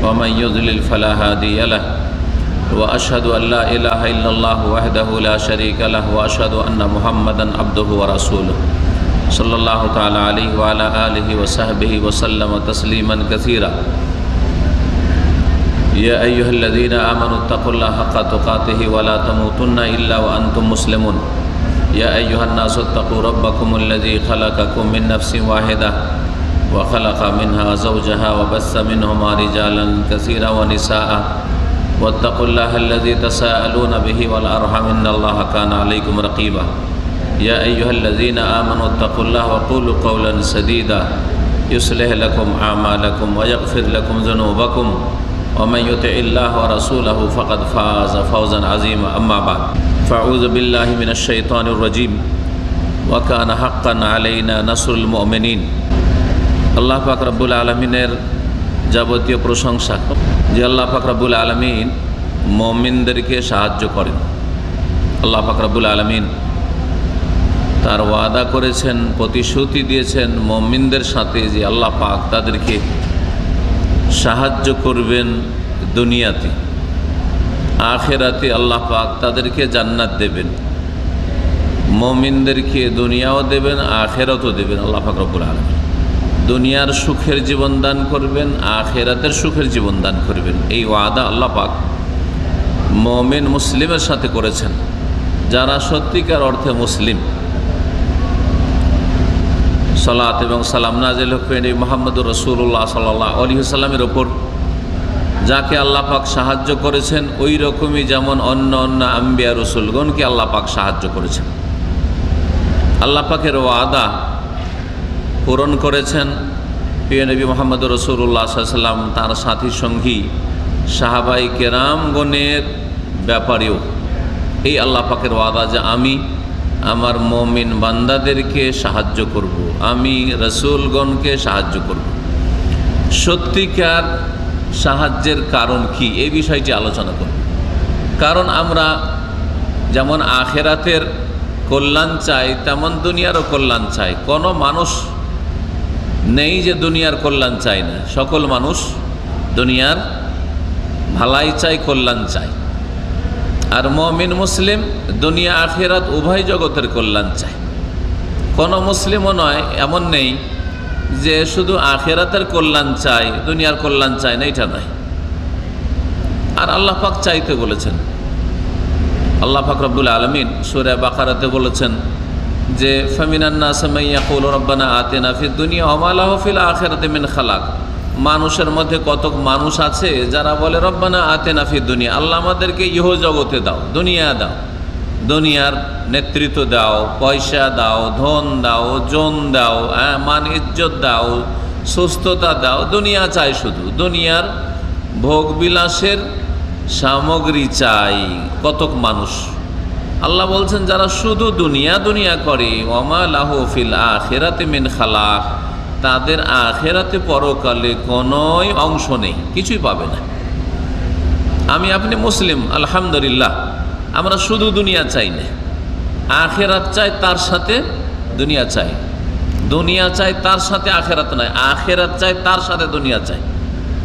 ومن يضلل فلا هادي له وأشهد أن لا إله إلا الله وحده لا شريك له وأشهد أن محمدا عبده ورسوله صلى الله تعالى عليه وعلى آله وصحبه وسلم تسليما كثيرا يا أيها الذين آمنوا اتقوا الله حق تقاته ولا تموتن إلا وأنتم مسلمون يا أيها الناس اتقوا ربكم الذي خلقكم من نفس واحدة وخلق منها زوجها وبث منهما رجالا كثيرا ونساء واتقوا الله الذي تساءلون به والأرحم إن الله كان عليكم رقيبا يا أيها الذين آمنوا اتقوا الله وقولوا قولا سديدا يصلح لكم أعمالكم ويغفر لكم ذنوبكم ومن يطع الله ورسوله فقد فاز فوزا عظيما أما بعد فأعوذ بالله من الشيطان الرجيم وكان حقا علينا نصر المؤمنين আল্লাহ পাক রব্বুল আলমিনের যাবতীয় প্রশংসা যে আল্লাহ পাক রব্বুল আলমিন মুমিনদেরকে সাহায্য করেন। আল্লাহ পাক রব্বুল আলমিন তার ওয়াদা করেছেন, প্রতিশ্রুতি দিয়েছেন মুমিনদের সাথে যে আল্লাহ পাক তাদেরকে সাহায্য করবেন দুনিয়াতে, আখিরাতে আল্লাহ পাক তাদেরকে জান্নাত দেবেন, মুমিনদেরকে দুনিয়াও দেবেন আখিরাতও দেবেন। আল্লাহ পাক রব্বুল আলামিন দুনিয়ার সুখের জীবন দান করবেন, আখিরাতের সুখের জীবন দান করবেন। এই ওয়াদা আল্লাহ পাক মুমিন মুসলিমের সাথে করেছেন, যারা সত্যিকার অর্থে মুসলিম। সালাত এবং সালাম নাজিল হোক মুহাম্মদুর রাসূলুল্লাহ সাল্লাল্লাহু আলাইহি ওয়াসাল্লামের ওপর, যাকে আল্লাহ পাক সাহায্য করেছেন ওই রকমই যেমন অন্য অন্য আম্বিয়া রসুলগণকে আল্লাহ পাক সাহায্য করেছেন। আল্লাহ পাকের ওয়াদা পূরণ করেছেন প্রিয় নবী মুহাম্মদুর রাসূলুল্লাহ সাল্লাল্লাহু আলাইহি ওয়াসাল্লাম, তার সাথী সঙ্গী সাহাবাই কেরামগণের ব্যাপারেও এই আল্লাহ পাকের ওয়াদা যে আমি আমার মুমিন বান্দাদেরকে সাহায্য করব, আমি রাসূলগণকে সাহায্য করব। সত্যিকার সাহায্যের কারণ কি, এই বিষয়টি আলোচনা করব। কারণ আমরা যেমন আখিরাতের কল্যাণ চাই তেমন দুনিয়ারও কল্যাণ চাই। কোনো মানুষ নেই যে দুনিয়ার কল্যাণ চাই না, সকল মানুষ দুনিয়ার ভালাই চাই, কল্যাণ চাই। আর মুমিন মুসলিম দুনিয়া আখিরাত উভয় জগতের কল্যাণ চায়। কোনো মুসলিমও নয়, এমন নেই যে শুধু আখিরাতের কল্যাণ চায়, দুনিয়ার কল্যাণ চায় না, এটা নয়। আর আল্লাহ পাক চাইতে বলেছেন। আল্লাহ পাক রব্বুল আলামিন সূরা বাকারাতে বলেছেন যে ফামিনান নাস মান ইয়াকুলু রব্বানা আতিনা ফিদ দুনিয়া ওয়া মা লাহু ফিল আখিরাতি মিন খালাক। মানুষের মধ্যে কতক মানুষ আছে যারা বলে রব্বানা আতিনা ফিদ দুনিয়া, আল্লাহ আমাদেরকে ইহ জগতে দাও, দুনিয়া দাও, দুনিয়ার নেতৃত্ব দাও, পয়সা দাও, ধন দাও, জন দাও, মান ইজ্জত দাও, সুস্থতা দাও। দুনিয়া চাই, শুধু দুনিয়ার ভোগ বিলাসের সামগ্রী চাই কতক মানুষ। আল্লাহ বলছেন যারা শুধু দুনিয়া দুনিয়া করে ওয়ামা লাহু ফিল আখিরাতি মিন খালাক, তাদের আখিরাতে পরকালে কোনোই অংশ নেই, কিছুই পাবে না। আমি আপনি মুসলিম আলহামদুলিল্লাহ, আমরা শুধু দুনিয়া চাই না, আখিরাত চাই, তার সাথে দুনিয়া চাই। দুনিয়া চাই তার সাথে আখিরাত নয়, আখিরাত চাই তার সাথে দুনিয়া চাই।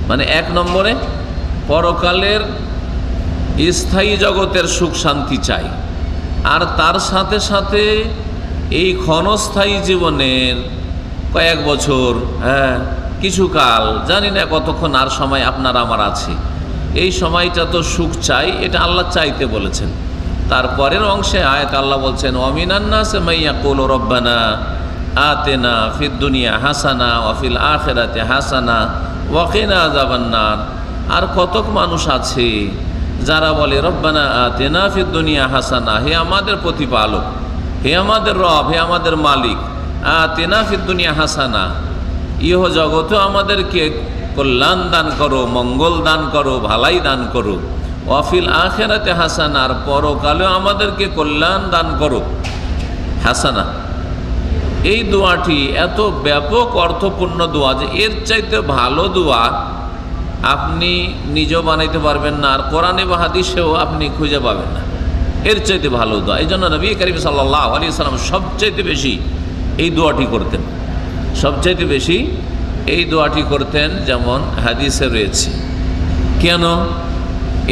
মানে এক নম্বরে পরকালের স্থায়ী জগতের সুখ শান্তি চাই, আর তার সাথে সাথে এই ক্ষণস্থায়ী জীবনের কয়েক বছর, কিছু কাল, জানি না কতক্ষণ আর সময় আপনার আমার আছে, এই সময়টা তো সুখ চাই, এটা আল্লাহ চাইতে বলেছেন। তারপরের অংশে আয়াত আল্লাহ বলছেন ওয়ামিনান নাস মান ইয়াকুলু রব্বানা আতিনা ফিদ দুনিয়া হাসানা ওয়া ফিল আখিরাতি হাসানা ওয়া কিনা আযাবান নার। আর কতক মানুষ আছে যারা বলে রব্বানা আতিনা ফিদ দুনিয়া হাসানা, হে আমাদের প্রতিপালক, হে আমাদের রব, হে আমাদের মালিক, আতিনা ফিদ দুনিয়া হাসানা, ইহ জগতে আমাদেরকে কল্যাণ দান করো, মঙ্গল দান করো, ভালাই দান করো, ওয়া ফিল আখিরাতি হাসানা, আর পরকালেও আমাদেরকে কল্যাণ দান করো, হাসানা। এই দোয়াটি এত ব্যাপক অর্থপূর্ণ দোয়া যে এর চাইতে ভালো দোয়া আপনি নিজেও বানাইতে পারবেন না, আর কোরআনে বা হাদিসেও আপনি খুঁজে পাবেন না এর চাইতে ভালো দোয়া। এই জন্য নবী করিম সাল্লাল্লাহু আলাইহি ওয়াসাল্লাম সবচাইতে বেশি এই দোয়াটি করতেন, সবচাইতে বেশি এই দোয়াটি করতেন। যেমন হাদিসে রয়েছে কেন?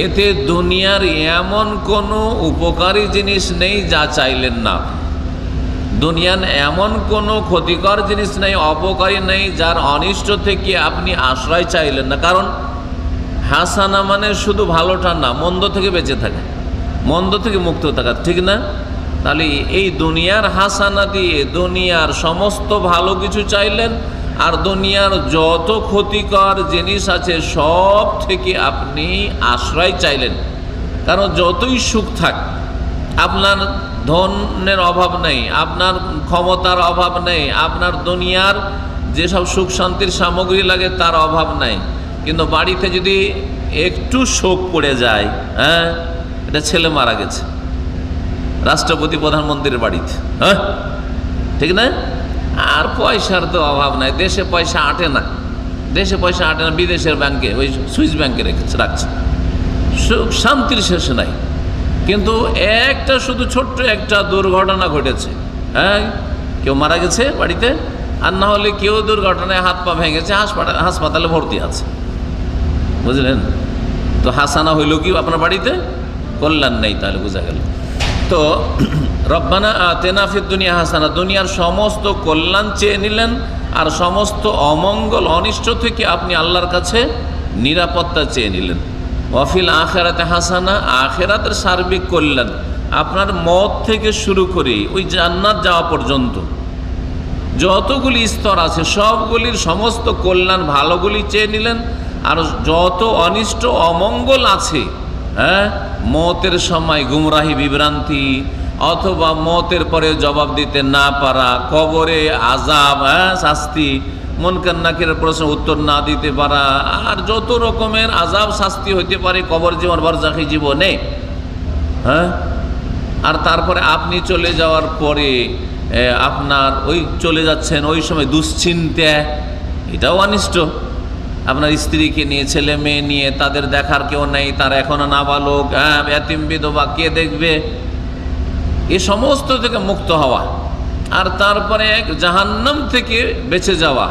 এতে দুনিয়ার এমন কোনো উপকারী জিনিস নেই যা চাইলেন না। দুনিয়ার এমন কোনো ক্ষতিকর জিনিস নেই, অপকারী নেই, যার অনিষ্ট থেকে আপনি আশ্রয় চাইলেন না। কারণ হাসানা মানে শুধু ভালোটা না, মন্দ থেকে বেঁচে থাকা, মন্দ থেকে মুক্ত থাকা, ঠিক না? তাহলে এই দুনিয়ার হাসানা দিয়ে দুনিয়ার সমস্ত ভালো কিছু চাইলেন, আর দুনিয়ার যত ক্ষতিকর জিনিস আছে সব থেকে আপনি আশ্রয় চাইলেন। কারণ যতই সুখ থাক, আপনার ধনের অভাব নেই, আপনার ক্ষমতার অভাব নেই, আপনার দুনিয়ার যেসব সুখ শান্তির সামগ্রী লাগে তার অভাব নাই, কিন্তু বাড়িতে যদি একটু শোক পড়ে যায়, হ্যাঁ, এটা ছেলে মারা গেছে রাষ্ট্রপতি প্রধানমন্ত্রীর বাড়িতে, হ্যাঁ, ঠিক না? আর পয়সার তো অভাব নাই, দেশে পয়সা আটে না, দেশে পয়সা আটে না, বিদেশের ব্যাংকে, ওই সুইস ব্যাংকে রাখছে, সুখ শান্তির শেষ নাই। কিন্তু একটা শুধু ছোট্ট একটা দুর্ঘটনা ঘটেছে, হ্যাঁ, কেউ মারা গেছে বাড়িতে, আর না হলে কেউ দুর্ঘটনায় হাত পা ভেঙেছে, হাসপাতালে ভর্তি আছে, বুঝলেন? তো হাসানা হইল কি আপনার বাড়িতে? কল্যাণ নেই, তাহলে বোঝা গেল। তো রব্বানা আতেনা ফিদ দুনিয়া হাসানা, দুনিয়ার সমস্ত কল্যাণ চেয়ে নিলেন, আর সমস্ত অমঙ্গল অনিষ্ট থেকে আপনি আল্লাহর কাছে নিরাপত্তা চেয়ে নিলেন। ওয়াফিল আখেরাতে হাসানা, আখেরাতের সার্বিক কল্যাণ, আপনার মত থেকে শুরু করে ওই জান্নাত যাওয়া পর্যন্ত যতগুলি স্তর আছে সবগুলির সমস্ত কল্যাণ ভালোগুলি চেয়ে নিলেন। আর যত অনিষ্ট অমঙ্গল আছে, হ্যাঁ, মতের সময় গুমরাহি বিভ্রান্তি, অথবা মতের পরে জবাব দিতে না পারা, কবরে আযাব, হ্যাঁ, শাস্তি, মুনকার নাকিরের প্রশ্ন উত্তর না দিতে পারা, আর যত রকমের আযাব শাস্তি হইতে পারে কবর জীবন, বারজাখী জীবনে, হ্যাঁ। আর তারপরে আপনি চলে যাওয়ার পরে আপনার ওই চলে যাচ্ছেন ওই সময় দুশ্চিন্তা, এটাও অনিষ্ট। আপনার স্ত্রীকে নিয়ে, ছেলে মেয়ে নিয়ে, তাদের দেখার কেউ নেই, তারা এখনো নাবালক, হ্যাঁ, এতিম বিধবা, কে দেখবে? এ সমস্ত থেকে মুক্ত হওয়া, আর তারপরে জাহান্নাম থেকে বেঁচে যাওয়া,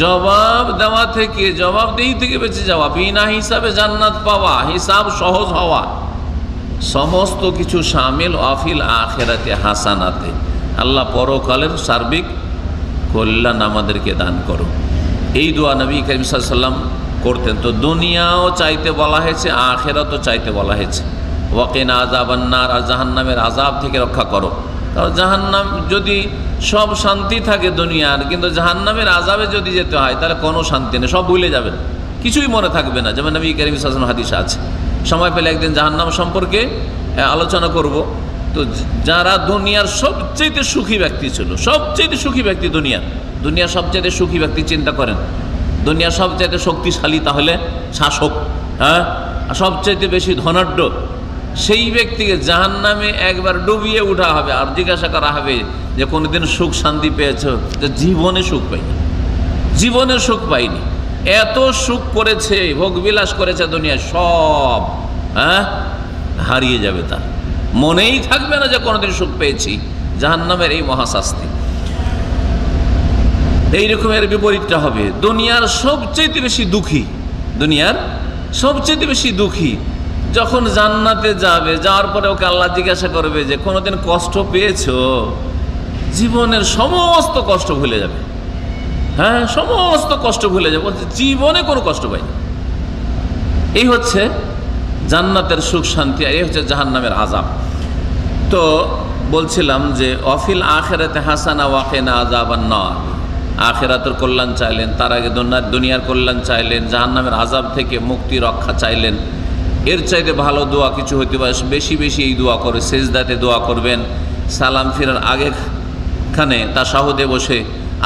জবাব দেওয়া থেকে, জবাবদিহি থেকে বেঁচে যাওয়া, বিনা হিসাবে জান্নাত পাওয়া, হিসাব সহজ হওয়া, সমস্ত কিছু শামিল ওয়াফিল আখিরাতে হাসানাতে। আল্লাহ পরকালের সার্বিক কল্যাণ আমাদেরকে দান করো। এই দোয়া নবী করিম সাল্লাল্লাহু আলাইহি ওয়াসাল্লাম করতেন। তো দুনিয়াও চাইতে বলা হয়েছে, আখিরাতও চাইতে বলা হয়েছে। ওয়াকিনা আযাবান নার, আর জাহান্নামের আযাব থেকে রক্ষা করো। কারণ জাহান্নাম যদি সব শান্তি থাকে দুনিয়ার, কিন্তু জাহান্নামের আযাবে যদি যেতে হয় তাহলে কোনো শান্তি নেই, সব ভুলে যাবেন, কিছুই মনে থাকবে না। যেমন নবী করিম সাল্লাল্লাহু আলাইহি ওয়াসাল্লাম হাদিসে আছে, সময় পেলে একদিন জাহান্নাম সম্পর্কে আলোচনা করব। তো যারা দুনিয়ার সবচেয়ে সুখী ব্যক্তি ছিল, সবচেয়ে সুখী ব্যক্তি দুনিয়ার সবচেয়ে সুখী ব্যক্তি, চিন্তা করেন, দুনিয়ার সবচেয়ে শক্তিশালী তাহলে শাসক, হ্যাঁ, সবচেয়ে বেশি ধনাঢ্য, সেই ব্যক্তিকে জাহান্নামে একবার ডুবিয়ে উঠা হবে, আর জিজ্ঞাসা করা হবে যে কোনোদিন সুখ শান্তি পেয়েছো? যে জীবনে সুখ পাইনি, জীবনে সুখ পাইনি, এত সুখ করেছে, ভোগবিলাস করেছে দুনিয়া, সব, হ্যাঁ, হারিয়ে যাবে, তার মনেই থাকবে না যে কোনোদিন সুখ পেয়েছি। জাহান্নামের এই মহাশাস্তি। এই রকমের বিপরীতটা হবে দুনিয়ার সবচেয়ে বেশি দুঃখী, দুনিয়ার সবচেয়ে বেশি দুঃখী যখন জান্নাতে যাবে, যাওয়ার পরে ওকে আল্লাহ জিজ্ঞাসা করবে যে কোনোদিন কষ্ট পেয়েছো? জীবনের সমস্ত কষ্ট ভুলে যাবে, হ্যাঁ, সমস্ত কষ্ট ভুলে যাবে, বলছে জীবনে কোনো কষ্ট পাইনি। এই হচ্ছে জান্নাতের সুখ শান্তি, আর এই হচ্ছে জাহান্নামের আযাব। তো বলছিলাম যে অফিল আখিরাতে হাসানা ওয়াকিনা আযাবান নার, আখিরাতের কল্যাণ চাইলেন, তার আগে দুনিয়ার কল্যাণ চাইলেন, জাহান্নামের আযাব থেকে মুক্তি রক্ষা চাইলেন। এর চাইতে ভালো দোয়া কিছু হইতে পারে। বেশি বেশি এই দোয়া করে, সেজদাতে দোয়া করবেন, সালাম ফিরার আগেখানে তাশাহুদে বসে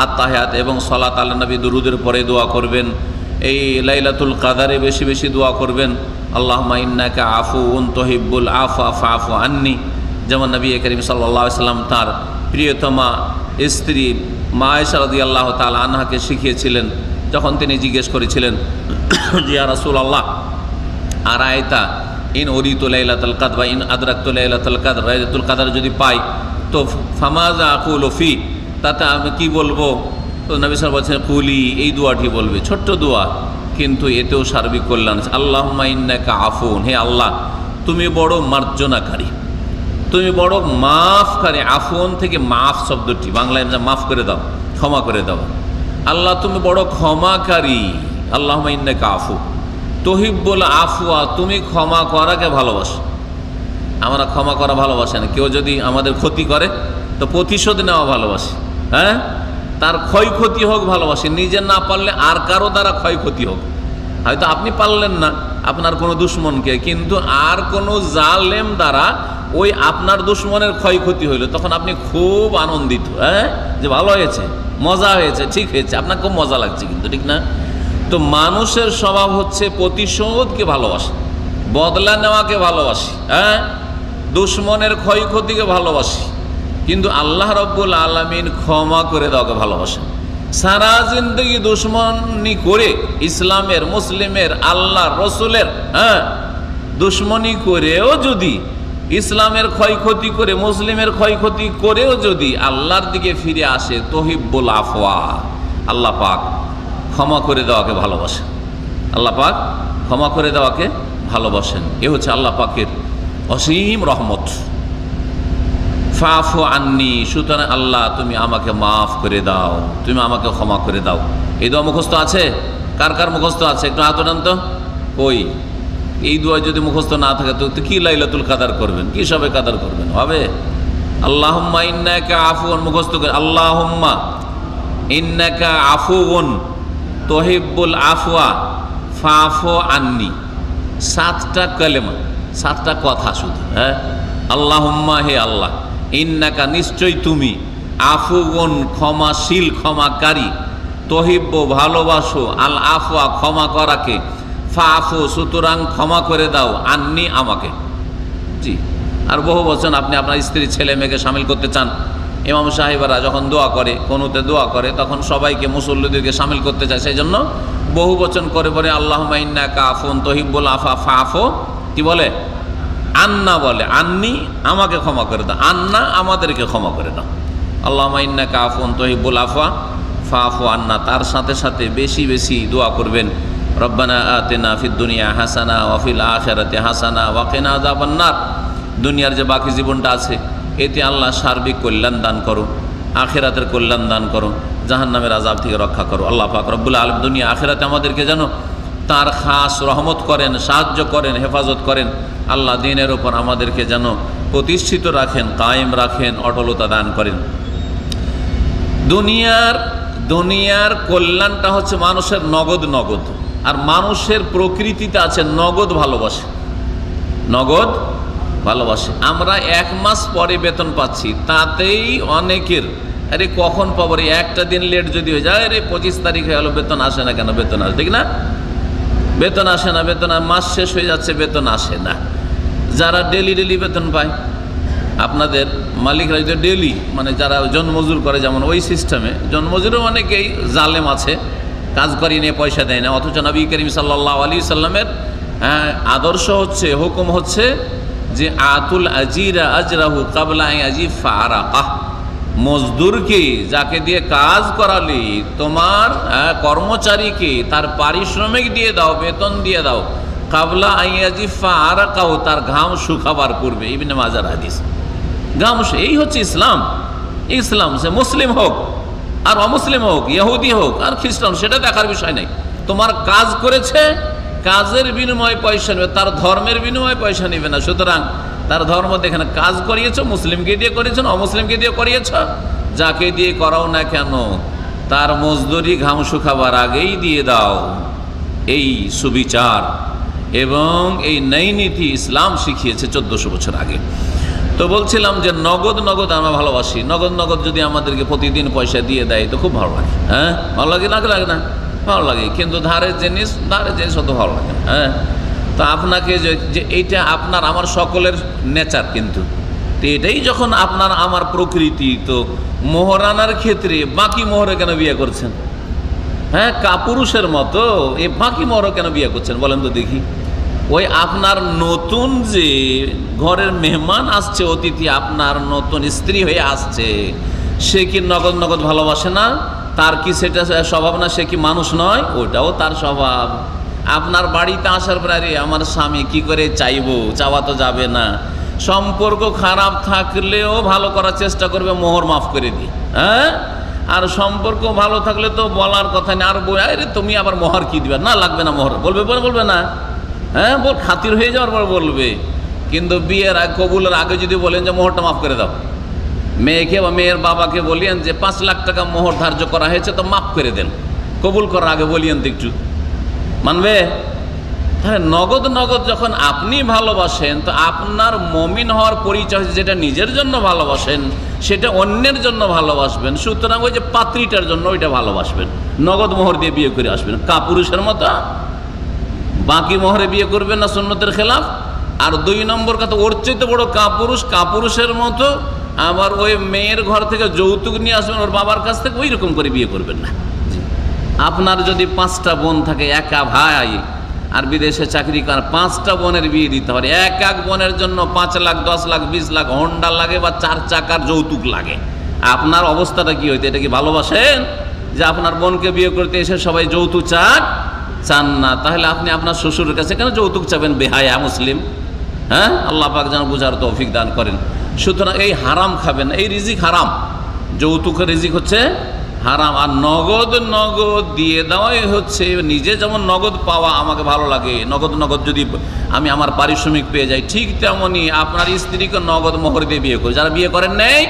আত্তাহিয়াত এবং সালাত আলা নবী দুরুদের পরে দোয়া করবেন। এই লাইলাতুল কাদারে বেশি বেশি দোয়া করবেন, আল্লাহুম্মা ইন্নাকা আফুউন তুহিব্বুল আফা ফাফু আন্নি। যেমন নবী করিম সাল্লাল্লাহু আলাইহি ওয়াসাল্লাম তার প্রিয়তমা স্ত্রী মা আয়েশা রাদিয়াল্লাহু তাআলা আনহাকে শিখিয়েছিলেন, যখন তিনি জিজ্ঞেস করেছিলেন যে ইয়া রাসূলুল্লাহ আরায়তা ইন উরিতু লাইলাতুল কদর বা ইন আদরাকতু লাইলাতুল কদর, লাইলাতুল কদর যদি পাই তো ফামাযা আকুলু ফি, তাতে আমি কি বলবো? তো নবী সাল্লাল্লাহু আলাইহি ওয়াসাল্লাম বলছেন কুলি, এই দোয়াটি বলবে, ছোট্ট দোয়া কিন্তু এতেও সার্বিক কল্যাণ আছে। আল্লাহুম্মা ইন্নাকা আফুন, হে আল্লাহ তুমি বড় মার্জনাকারী, তুমি বড় মাফকারী। আফুন থেকে মাফ শব্দটি বাংলায় মাফ করে দাও, ক্ষমা করে দাও। আল্লাহ তুমি বড় ক্ষমাকারী। আল্লাহুম্মা ইন্নাকা আফু তুহিব্বুল আফওয়া, তুমি ক্ষমা করাকে ভালোবাসো। আমরা ক্ষমা করা ভালোবাসি না। কেউ যদি আমাদের ক্ষতি করে তো প্রতিশোধ নেওয়া ভালোবাসি, হ্যাঁ, তার ক্ষয়ক্ষতি হোক ভালোবাসি, নিজে না পারলে আর কারো দ্বারা ক্ষয়ক্ষতি হোক। হয়তো আপনি পারলেন না আপনার কোনো দুশ্মনকে, কিন্তু আর কোনো জালেম দ্বারা ওই আপনার দুশ্মনের ক্ষয়ক্ষতি হইল, তখন আপনি খুব আনন্দিত, হ্যাঁ, যে ভালো হয়েছে, মজা হয়েছে, ঠিক হয়েছে, আপনার খুব মজা লাগছে, কিন্তু ঠিক না? তো মানুষের স্বভাব হচ্ছে প্রতিশোধকে ভালোবাসে, বদলা নেওয়াকে ভালোবাসি, হ্যাঁ, দুশ্মনের ক্ষয়ক্ষতিকে ভালোবাসি। কিন্তু আল্লাহ রাব্বুল আলামিন ক্ষমা করে দেওয়াকে ভালোবাসেন। সারা জিন্দগি দুশ্মনী করে ইসলামের, মুসলিমের, আল্লাহ রসুলের, হ্যাঁ, দুশ্মনী করেও যদি, ইসলামের ক্ষয়ক্ষতি করে, মুসলিমের ক্ষয়ক্ষতি করেও যদি আল্লাহর দিকে ফিরে আসে, তুহিব্বুল আফওয়া, আল্লাহ পাক ক্ষমা করে দেওয়াকে ভালোবাসেন। আল্লাহ পাক ক্ষমা করে দেওয়াকে ভালোবাসেন। এ হচ্ছে আল্লাহ পাকের অসীম রহমত। ফাফু আন্নি, সুতরাং আল্লাহ তুমি আমাকে মাফ করে দাও, তুমি আমাকে ক্ষমা করে দাও। এই দোয়া মুখস্থ আছে? কার কার মুখস্থ আছে? একটু হাত ওঠান তো। কই, এই দোয়া যদি মুখস্থ না থাকে তো কি লাইলাতুল কাদার করবেন, কি সবে কাদার করবেন? হবে আল্লাহুম্মা ইন্নাকা আফুন, মুখস্থ করে আল্লাহুম্মা ইন্নাকা আফুন তুহিব্বুল আফওয়া ফাফু আন্নি। 7টা কালেমা, 7টা কথা শুধু, হ্যাঁ। আল্লাহুম্মা, হে আল্লাহ, ইন্নাকা নিশ্চয় তুমি, আফুগুন ক্ষমাশীল, ক্ষমাকারী, তহিব্য ভালোবাসো, আল আফওয়া ক্ষমা করাকে, ফাফু সুতরাং ক্ষমা করে দাও, আন্নি আমাকে। জি, আর বহু বচন আপনি আপনার স্ত্রী, ছেলে মেয়েকে সামিল করতে চান। ইমাম সাহেবরা যখন দোয়া করে, কোনুতে দোয়া করে, তখন সবাইকে, মুসল্লিদেরকে সামিল করতে চায়, সেই জন্য বহু বচন করে বলে আল্লাহুম্মা ইন্নাকা আফুন তুহিব্বুল আফওয়া ফাফু, কি বলে? আন্না বলে, আন্নি আমাকে ক্ষমা করে দাও, আন্না আমাদেরকে ক্ষমা করে দাও। আল্লাহুম্মা ইন্নাকা আফুন তুহিব্বুল আফওয়া ফাফু আন্না। তার সাথে সাথে বেশি বেশি দোয়া করবেন, রব্বানা আতিনা ফিদ দুনিয়া হাসানা ওয়া ফিল আখিরাতি হাসানা ওয়া কিনা আযাবান নার। দুনিয়ার যে বাকি জীবনটা আছে, এতে আল্লাহ সার্বিক কল্যাণ দান করো, আখিরাতের কল্যাণ দান করো, জাহান্নামের আযাব থেকে রক্ষা করো। আল্লাহ পাক রব্বুল আলামিন দুনিয়া আখিরাতে আমাদেরকে যেন তার খাস রহমত করেন, সাহায্য করেন, হেফাজত করেন। আল্লাহ দ্বীনের ওপর আমাদেরকে যেন প্রতিষ্ঠিত রাখেন, কায়েম রাখেন, অটলতা দান করেন। দুনিয়ার কল্যাণটা হচ্ছে মানুষের নগদ, আর মানুষের প্রকৃতিতে আছে নগদ ভালোবাসে, নগদ ভালোবাসে। আমরা 1 মাস পরে বেতন পাচ্ছি, তাতেই অনেকের আরে কখন পাবো রে, একটা দিন লেট যদি হয়ে যায়, আরে 25 তারিখ হয়ে গেলো, বেতন আসে না কেন? বেতন আসে, ঠিক না? বেতন আসে না, বেতন মাস শেষ হয়ে যাচ্ছে, বেতন আসে না। যারা ডেলি বেতন পায়, আপনাদের মালিকরা যদি ডেলি, মানে যারা জনমজুর করে, যেমন ওই সিস্টেমে জনমজুরও অনেকেই জালেম আছে, কাজ করিয়ে নিয়ে পয়সা দেয় না। অথচ নবী করিম সাল্লাল্লাহু আলাইহি সাল্লামের আদর্শ হচ্ছে, হুকুম হচ্ছে যে আতুল আজিরা আজরাহু কাবলা আজিফ ফারাকাহ, মজদুরকে, যাকে দিয়ে কাজ করালি, তোমার কর্মচারীকে তার পারিশ্রমিক দিয়ে দাও, বেতন দিয়ে দাও, কাবলা আজিফ ফারাকাহু, তার ঘাম শুকাবার পূর্বে। ইবনে মাজার হাদিস। ঘাম, এই হচ্ছে ইসলাম। ইসলাম সে মুসলিম হোক আর অমুসলিম হোক, ইহুদি হোক আর খ্রিস্টান, সেটা দেখার বিষয় নেই। তোমার কাজ করেছে, কাজের বিনিময়ে পয়সা নেবে, তার ধর্মের বিনিময়ে পয়সা নেবে না। সুতরাং তার ধর্ম দেখে না, কাজ করিয়েছ, মুসলিমকে দিয়ে করিয়েছ না অমুসলিমকে দিয়ে করিয়েছ, যাকে দিয়ে করাও না কেন, তার মজদুরি ঘাম শুকাবার আগেই দিয়ে দাও। এই সুবিচার এবং এই ন্যায় নীতি ইসলাম শিখিয়েছে 1400 বছর আগে। তো বলছিলাম যে নগদ আমরা ভালোবাসি। নগদ যদি আমাদেরকে প্রতিদিন পয়সা দিয়ে দেয় তো খুব ভালো লাগে, হ্যাঁ, ভালো লাগে না? লাগে না? ভালো লাগে। কিন্তু ধারের জিনিস অত ভালো লাগে না, হ্যাঁ। তো আপনাকে যে এইটা আপনার আমার সকলের নেচার, কিন্তু তো এটাই যখন আপনার আমার প্রকৃতি, তো মোহরানার ক্ষেত্রে বাকি মোহরে কেন বিয়ে করছেন? হ্যাঁ, কাপুরুষের মতো এই বাকি মোহরে কেন বিয়ে করছেন বলেন তো দেখি? ওই আপনার নতুন যে ঘরের মেহমান আসছে, অতিথি আপনার নতুন স্ত্রী হয়ে আসছে, সে কি নগদ ভালোবাসে না? তার কি সেটা স্বভাব না? সে কি মানুষ নয়? ওটাও তার স্বভাব। আপনার বাড়িতে আসার পরে আরে আমার স্বামী কি করে চাইবো, চাওয়া তো যাবে না। সম্পর্ক খারাপ থাকলেও ভালো করার চেষ্টা করবে, মোহর মাফ করে দিই। হ্যাঁ, আর সম্পর্ক ভালো থাকলে তো বলার কথা নেই। আর আরে তুমি আবার মোহর কি দিবে? না লাগবে না মোহর, বলবে না? হ্যাঁ, খাতির হয়ে যাওয়ার পর বলবে। কিন্তু বিয়ের কবুলের আগে যদি বলেন যে মোহরটা মাফ করে দাও, মেয়েকে বা মেয়ের বাবাকে বলিয়েন যে 5 লাখ টাকা মোহর ধার্য করা হয়েছে, তো মাফ করে দেন, কবুল করার আগে বলিয়েন তো একটু, মানবে? তাহলে নগদ যখন আপনি ভালোবাসেন, তো আপনার মমিন হওয়ার পরিচয় যেটা নিজের জন্য ভালোবাসেন সেটা অন্যের জন্য ভালোবাসবেন। সুতরাং ওই যে পাত্রীটার জন্য ওইটা ভালোবাসবেন, নগদ মোহর দিয়ে বিয়ে করে আসবেন। কাপুরুষের মতো বাকি মোহরে বিয়ে করবেন না, সুন্নতের খেলাফ। আর 2 নম্বর কথা, ওর চাইতে বড় কাপুরুষের মতো আবার ওই মেয়ের ঘর থেকে যৌতুক নিয়ে আসবেন ওর বাবার কাছ থেকে, ওই রকম করে বিয়ে করবেন না। আপনার যদি 5টা বোন থাকে, একা ভাই আর বিদেশে চাকরি করেন, 5টা বোনের বিয়ে দিতে হবে। এক বোনের জন্য 5 লাখ, 10 লাখ, 20 লাখ হন্ডা লাগে বা 4 চাকার যৌতুক লাগে। আপনার অবস্থাটা কি হইতে? এটা কি ভালোবাসেন যে আপনার বোনকে বিয়ে করতে এসে সবাই যৌতুক চান না? তাহলে আপনি আপনার শ্বশুরের কাছে কেন যৌতুক চাবেন? বেহায়া মুসলিম। হ্যাঁ, আল্লাহ পাক যেন বুঝার তৌফিক দান করেন। সুতরাং এই হারাম খাবেন, এই রিজিক হারাম, যৌতুকের রিজিক হচ্ছে হারাম। আর নগদ দিয়ে দেওয়াই হচ্ছে, নিজে যেমন নগদ পাওয়া আমাকে ভালো লাগে, নগদ যদি আমি আমার পারিশ্রমিক পেয়ে যাই, ঠিক তেমনই আপনার স্ত্রীকে নগদ মোহর দিয়ে বিয়ে করে। যারা বিয়ে করেন নেই,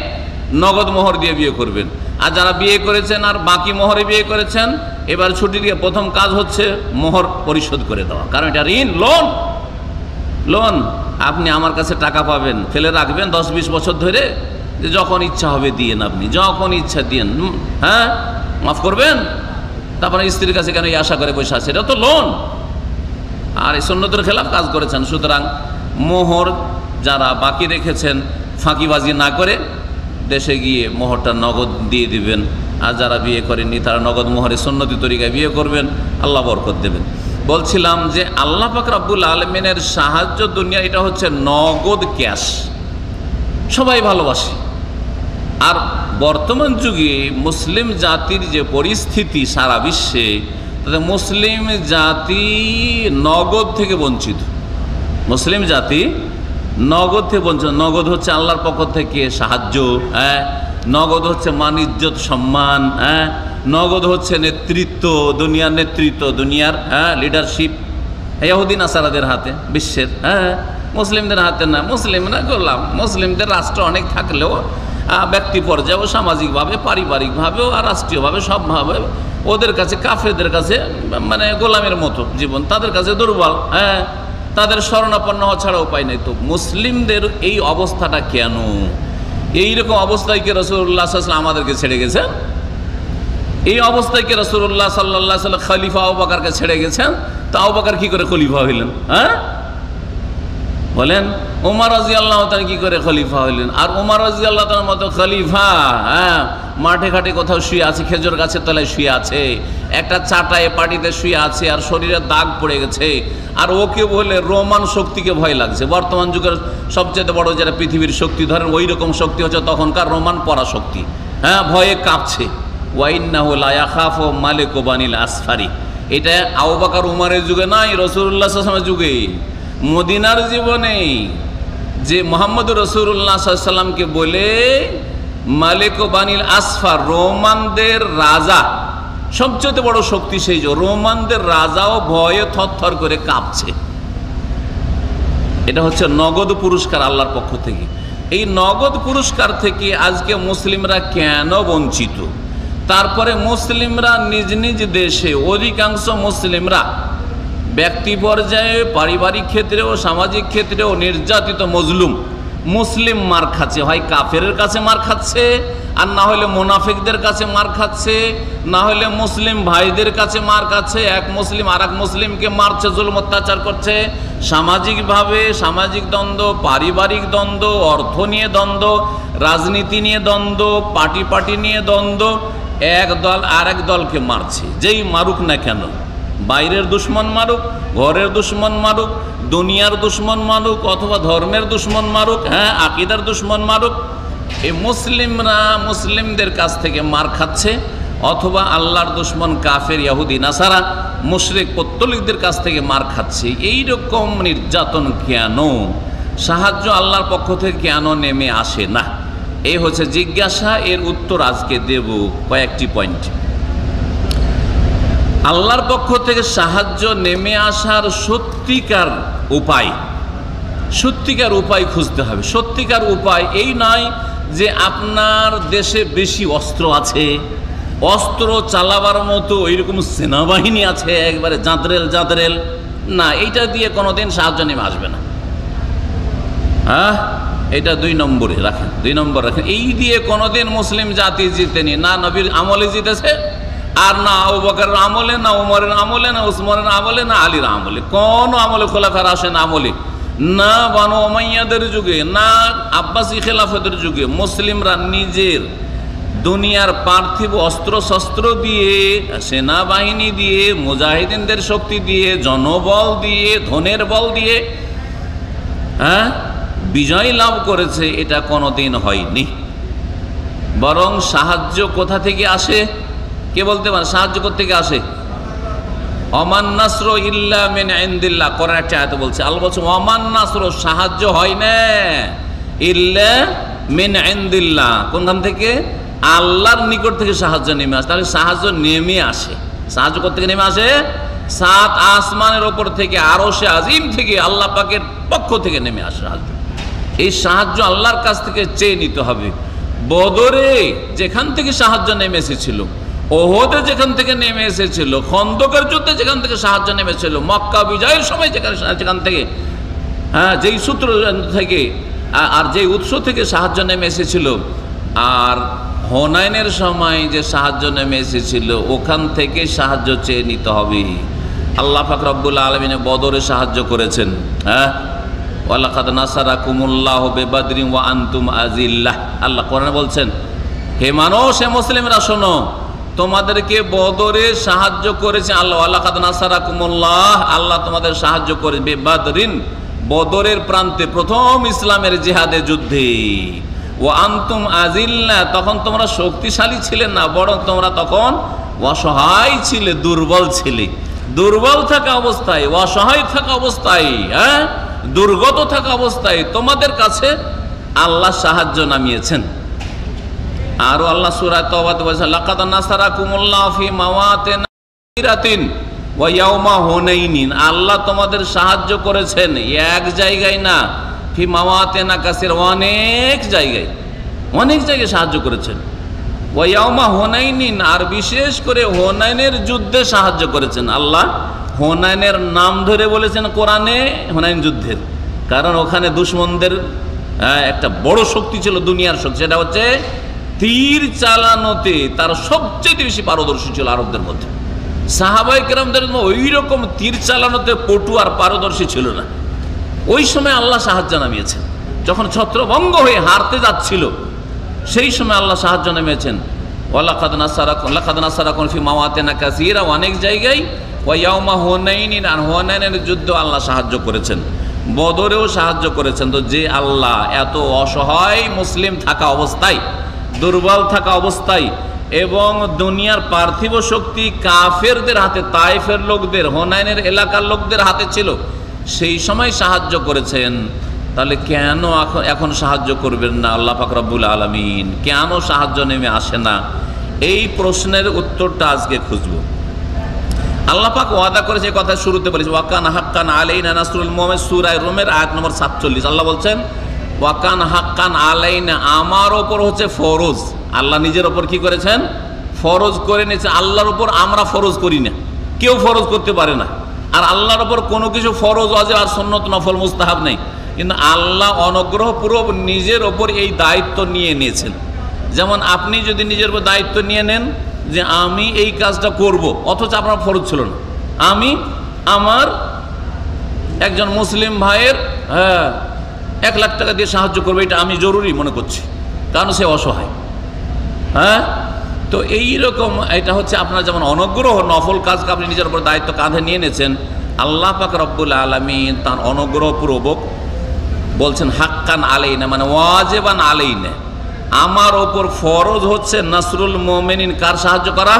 নগদ মোহর দিয়ে বিয়ে করবেন। আর যারা বিয়ে করেছেন আর বাকি মোহরে বিয়ে করেছেন, এবার ছুটি দিয়ে প্রথম কাজ হচ্ছে মোহর পরিশোধ করে দেওয়া। কারণ এটা ঋণ, লোন। আপনি আমার কাছে টাকা পাবেন, ফেলে রাখবেন 10-20 বছর ধরে, যে যখন ইচ্ছা হবে দিয়েন, আপনি যখন ইচ্ছা দিয়েন। হ্যাঁ, মাফ করবেন। তারপরে স্ত্রীর কাছে কেন এই আশা করে বসে আছে? এটা তো লোন। আর এই সুন্নতের খেলাফ কাজ করেছেন। সুতরাং মোহর যারা বাকি রেখেছেন, ফাঁকিবাজি না করে দেশে গিয়ে মোহরটা নগদ দিয়ে দিবেন। আর যারা বিয়ে করেননি তারা নগদ মোহরে সুন্নতি তরিকায় বিয়ে করবেন, আল্লাহ বরকত দেবেন। বলছিলাম যে আল্লাহ পাক রব্বুল আলামিনের সাহায্য দুনিয়া, এটা হচ্ছে নগদ ক্যাশ, সবাই ভালোবাসে। আর বর্তমান যুগে মুসলিম জাতির যে পরিস্থিতি সারা বিশ্বে, তাতে মুসলিম জাতি নগদ থেকে বঞ্চিত। মুসলিম জাতি নগদ থেকে বঞ্চিত। নগদ হচ্ছে আল্লাহর পক্ষ থেকে সাহায্য, হ্যাঁ, নগদ হচ্ছে মান ইজ্জত সম্মান, হ্যাঁ, নগদ হচ্ছে নেতৃত্ব, দুনিয়ার নেতৃত্ব, দুনিয়ার লিডারশিপ ইহুদি নাসারাদের হাতে, বিশ্বের। হ্যাঁ, মুসলিমদের হাতে না। মুসলিমরা গোলাম। মুসলিমদের রাষ্ট্র অনেক থাকলেও ব্যক্তি পর্যায়েও, সামাজিকভাবে, পারিবারিকভাবেও আর রাষ্ট্রীয়ভাবে সবভাবে ওদের কাছে, কাফেরদের কাছে মানে গোলামের মতো জীবন, তাদের কাছে দুর্বল। হ্যাঁ, তাদের শরণাপন্ন হওয়া ছাড়া উপায় নেই। তো মুসলিমদের এই অবস্থাটা কেন? এইরকম অবস্থায় কি রাসূলুল্লাহ সাল্লাল্লাহু আলাইহি ওয়াসাল্লাম আমাদেরকে ছেড়ে গেছেন? এই অবস্থায় কি রাসূলুল্লাহ সাল্লাল্লাহু আলাইহি ওয়াসাল্লাম খলিফা আবু বকরকে ছেড়ে গেছেন? তো আবু বকর কি করে খলিফা হইলেন? হ্যাঁ, বলেন। ওমর রাদিয়াল্লাহু তাআলা কি করে খলিফা হইলেন? আর ওমর রাদিয়াল্লাহু তাআলার মতো খলিফা মাঠে ঘাটে কোথাও শুয়ে আছে, খেজুর গাছের তলায় শুয়ে আছে, একটা চাটায় পাটিতে শুয়ে আছে, আর শরীরে দাগ পড়ে গেছে, আর ওকে বলে রোমান শক্তিকে ভয় লাগছে। বর্তমান যুগের সবচেয়ে বড় যারা পৃথিবীর শক্তি ধরেন, ওই রকম শক্তি হচ্ছে তখনকার রোমান পরাশক্তি। হ্যাঁ, ভয়ে কাঁপছে। ওয়াইন্নাহু লা ইয়াখাফু মালিকু বানিল আসফারি। এটা আবু বকর উমরের যুগে নাই, রাসূলুল্লাহ সাল্লাল্লাহু আলাইহি ওয়াসাল্লামের যুগে, মদিনার জীবনে যে মুহাম্মদুর রাসূলুল্লাহ সাল্লাল্লাহু আলাইহি ওয়াসাল্লামকে বলে মালিক বানিল আসফার, রোমানদের রাজা, সবচেয়ে বড় শক্তি সেই যে রোমানদের রাজাও ভয়ে থরথর করে কাঁপছে। এটা হচ্ছে নগদ পুরস্কার আল্লাহর পক্ষ থেকে। এই নগদ পুরস্কার থেকে আজকে মুসলিমরা কেন বঞ্চিত? তারপরে মুসলিমরা নিজ নিজ দেশে, অধিকাংশ মুসলিমরা ব্যক্তি পর্যায়ে, পারিবারিক ক্ষেত্রেও, সামাজিক ক্ষেত্রেও নির্যাতিত, মজলুম। মুসলিম মার খাচ্ছে, হয় কাফেরের কাছে মার খাচ্ছে, আর না হলে মুনাফিকদের কাছে মার খাচ্ছে, না হলে মুসলিম ভাইদের কাছে মার খাচ্ছে। এক মুসলিম আর এক মুসলিমকে মারছে, জুলুম অত্যাচার করছে। সামাজিকভাবে সামাজিক দ্বন্দ্ব, পারিবারিক দ্বন্দ্ব, অর্থ নিয়ে দ্বন্দ্ব, রাজনীতি নিয়ে দ্বন্দ্ব, পার্টি নিয়ে দ্বন্দ্ব। এক দল আর এক দলকে মারছে, যেই মারুক না কেন, বাইরের দুশ্মন মারুক, ঘরের দুশ্মন মারুক, দুনিয়ার দুশ্মন মারুক, অথবা ধর্মের দুশ্মন মারুক, হ্যাঁ, আকীদার দুশ্মন মারুক, এই মুসলিমরা মুসলিমদের কাছ থেকে মার খাচ্ছে। অথবা আল্লাহর দুশ্মন কাফের ইহুদি নাসারা মুশরিক পত্তলিকদের কাছ থেকে মার খাচ্ছে, এই রকম নির্যাতন কেন, সাহায্য আল্লাহর পক্ষ থেকে কেন নেমে আসে না? এই হচ্ছে জিজ্ঞাসা। এর উত্তর আজকে দেব কয়েকটি পয়েন্ট। আল্লাহর পক্ষ থেকে সাহায্য নেমে আসার সত্যিকার উপায় খুঁজতে হবে। সত্যিকার উপায় এই নয় যে আপনার দেশে বেশি অস্ত্র আছে, অস্ত্র চালাবার মতো ওইরকম সেনাবাহিনী আছে একবারে জাঁতরেল না, এইটা দিয়ে কোনোদিন সাহায্য নেমে আসবে না। হ্যাঁ, এটা 2 নম্বরে রাখেন, 2 নম্বর রাখেন। এই দিয়ে কোনোদিন মুসলিম জাতি জিতেনি, না নবীর আমলে জিতেছে, আর না আবু বকরের আমলে, না উমরের আমলে, না উসমানের আমলে, না আলীর আমলে, কোন আমলে, খোলাফায়ে রাশিদিন আমলে, না বানু উমাইয়াদের যুগে, না আব্বাসী খেলাফতের যুগে মুসলিমরা নিজের দুনিয়ার পার্থিব অস্ত্র শস্ত্র দিয়ে, সেনাবাহিনী দিয়ে, মুজাহিদিনদের শক্তি দিয়ে, জনবল দিয়ে, ধনের বল দিয়ে বিজয় লাভ করেছে, এটা কোনোদিন হয়নি। বরং সাহায্য কোথা থেকে আসে? কে বলতে পারে সাহায্য কোত্থেকে আসে? ওমান নাসর ইল্লা মিন ইনদিল্লাহ, কোরআন একটা আয়াত বলছে, আল্লাহ বলছে ওমান নাসর, সাহায্য হয় না ইল্লা মিন ইনদিল্লাহ, কোনখান থেকে? আল্লাহর নিকট থেকে সাহায্য নেমে আসে। তাহলে সাহায্য নেমে আসে, সাহায্য কোত্থেকে নেমে আসে? 7 আসমানের ওপর থেকে, আরশে আজিম থেকে, আল্লাহ পাকের পক্ষ থেকে নেমে আসে সাহায্য। এই সাহায্য আল্লাহর কাছ থেকে চেয়ে নিতে হবে। বদরে যেখান থেকে সাহায্য নেমে এসেছিল, ওহদে যেখান থেকে নেমে এসেছিল, খন্দকের যুদ্ধে যেখান থেকে সাহায্য নেমেছিল, মক্কা বিজয়ের সময় যেখান থেকে, যেই সূত্র থেকে আর যেই উৎস থেকে সাহায্য নেমে এসেছিল, আর হুনাইনের সময় যে সাহায্য নেমে এসেছিল, ওখান থেকে সাহায্য চেয়ে নিতে হবে। আল্লাহ পাক রব্বুল আলামিন বদরে সাহায্য করেছেন। ওয়ালাকাদ নাসারাকুমুল্লাহু বিবাদরিন ওয়া আনতুম আযিল্লাহ, আল্লাহ কোরআনে বলছেন, হে মানুষ, হে মুসলিমরা শোনো, তোমাদেরকে বদরে সাহায্য করেছে আল্লাহ। ওয়ালাকাদ নাসারাকুমুল্লাহ, আল্লাহ তোমাদের সাহায্য করে, বিবাদরিন, বদরের প্রান্তে, প্রথম ইসলামের জিহাদে যুদ্ধে। ওয়া আনতুম আযিল্লাহ, তখন তোমরা শক্তিশালী ছিলে না, বরং তোমরা তখন অসহায় ছিলে, দুর্বল ছিলে। দুর্বল থাকা অবস্থায়, অসহায় থাকা অবস্থায়, দুর্গত থাকা অবস্থায় তোমাদের কাছে আল্লাহ সাহায্য নামিয়েছেন। আরো আল্লাহ সূরা তাওবাতে বলেছেন, লাকাদ নাসারাকুমুল্লাহু ফি মাওয়াতিন কাসীরাতিন ওয়া ইয়াউমা হুনাইনিন, আল্লাহ তোমাদের সাহায্য করেছেন এক জায়গায় না, ফি মাওয়াতিন কাসীর, অনেক জায়গায় সাহায্য করেছেন। ওয়া ইয়াউমা হুনাইনিন, আর বিশেষ করে হুনাইনের যুদ্ধে সাহায্য করেছেন আল্লাহ। হুনাইনের নাম ধরে বলেছেন কোরআনে, হুনাইন যুদ্ধের, কারণ ওখানে দুশমনদের একটা বড় শক্তি ছিল, দুনিয়ার শক্তি, সেটা হচ্ছে তীর চালানোতে তার সবচেয়ে বেশি পারদর্শী ছিল আরবদের মধ্যে। সাহাবায়ে কেরামদের ওই রকম তীর চালানোতে পটু আর পারদর্শী ছিল না। ওই সময় আল্লাহ সাহায্য নামিয়েছেন, যখন ছত্রভঙ্গ হয়ে হারতে যাচ্ছিল, সেই সময় আল্লাহ সাহায্য নামিয়েছেন। ওয়ালাকাদ নাসারাকুম ফি মাওয়াতিন কাসীরা, অনেক জায়গায়, ওয়া ইয়াউমা হুনাইনিন, আর হুনাইনের যুদ্ধে আল্লাহ সাহায্য করেছেন, বদরেও সাহায্য করেছেন। তো যে আল্লাহ এত অসহায় মুসলিম থাকা অবস্থায়, দুর্বল থাকা অবস্থায়, এবং দুনিয়ার পার্থিব শক্তি কাফেরদের হাতে, তায়েফের লোকদের, হুনাইনের এলাকার লোকদের হাতে ছিল, সেই সময় সাহায্য করেছেন, তাহলে কেন এখন সাহায্য করবেন না আল্লাহ পাক রব্বুল আলামিন? কেন সাহায্য নেমে আসে না? এই প্রশ্নের উত্তরটা আজকে খুঁজব। আল্লাহ পাক ওয়াদা করেছে, কথা শুরুতে বলেছে, ওয়াকান হাক্কান আলাইনা নাসরুল মুমিনিন, সূরা রুমের আয়াত নম্বর 47। আল্লাহ বলছেন, ওয়াকান হাক্কান আলাইনা, আমার ওপর হচ্ছে ফরজ। আল্লাহ নিজের ওপর কি করেছেন? ফরজ করে নিয়েছে। আল্লাহর ওপর আমরা ফরজ করি না, কেউ ফরজ করতে পারে না। আর আল্লাহর ওপর কোনো কিছু ফরজ, ওয়াজিব আর সুন্নত, নফল, মুস্তাহাব নেই, কিন্তু আল্লাহ অনুগ্রহপূর্বক নিজের ওপর এই দায়িত্ব নিয়ে নিয়েছেন। যেমন আপনি যদি নিজের উপর দায়িত্ব নিয়ে নেন যে আমি এই কাজটা করব, অথচ আপনার ফরজ ছিল না, আমি আমার একজন মুসলিম ভাইয়ের 1 লাখ টাকা দিয়ে সাহায্য করবো, এটা আমি জরুরি মনে করছি, কারণ সে অসহায়। তো এইরকম এটা হচ্ছে আপনার যেমন অনুগ্রহ, নফল কাজকে আপনি নিজের উপর দায়িত্ব কাঁধে নিয়ে নিয়েছেন, আল্লাহ পাক রব্বুল আলামিন তার অনুগ্রহপূর্বক বলছেন হাক্কান আলাইনা, মানে ওয়াজিবান আলাইনা, আমার ওপর ফরজ হচ্ছে নাসরুল মুমিনিন, কার সাহায্য করা?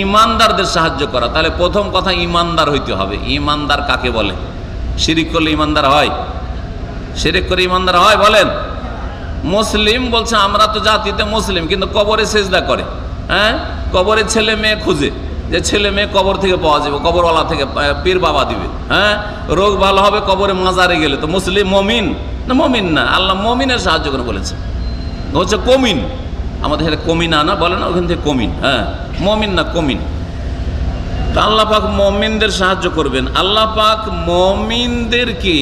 ইমানদারদের সাহায্য করা। তাহলে প্রথম কথা ইমানদার হইতে হবে। ইমানদার কাকে বলে? শিরিক করলে ইমানদার হয়? শিরিক করে ইমানদার হয় বলেন? মুসলিম বলছে আমরা তো জাতিতে মুসলিম, কিন্তু কবরে সেজদা করে, হ্যাঁ, কবরে ছেলে মেয়ে খুঁজে, যে ছেলে মেয়ে কবর থেকে পাওয়া যাবে, কবরওয়ালা থেকে, পীর বাবা দিবে, হ্যাঁ, রোগ ভালো হবে কবরে মাজারে গেলে, তো মুসলিম মমিন না? মমিন না। আল্লাহ মমিনের সাহায্য করে বলেছে, হচ্ছে কমিন। আমাদের সাথে কমিনা না বলে না, ওখান থেকে কমিন, হ্যাঁ, মমিন না কমিন। তা আল্লাহ পাক মমিনদের সাহায্য করবেন। আল্লাহ পাক মমিনদেরকে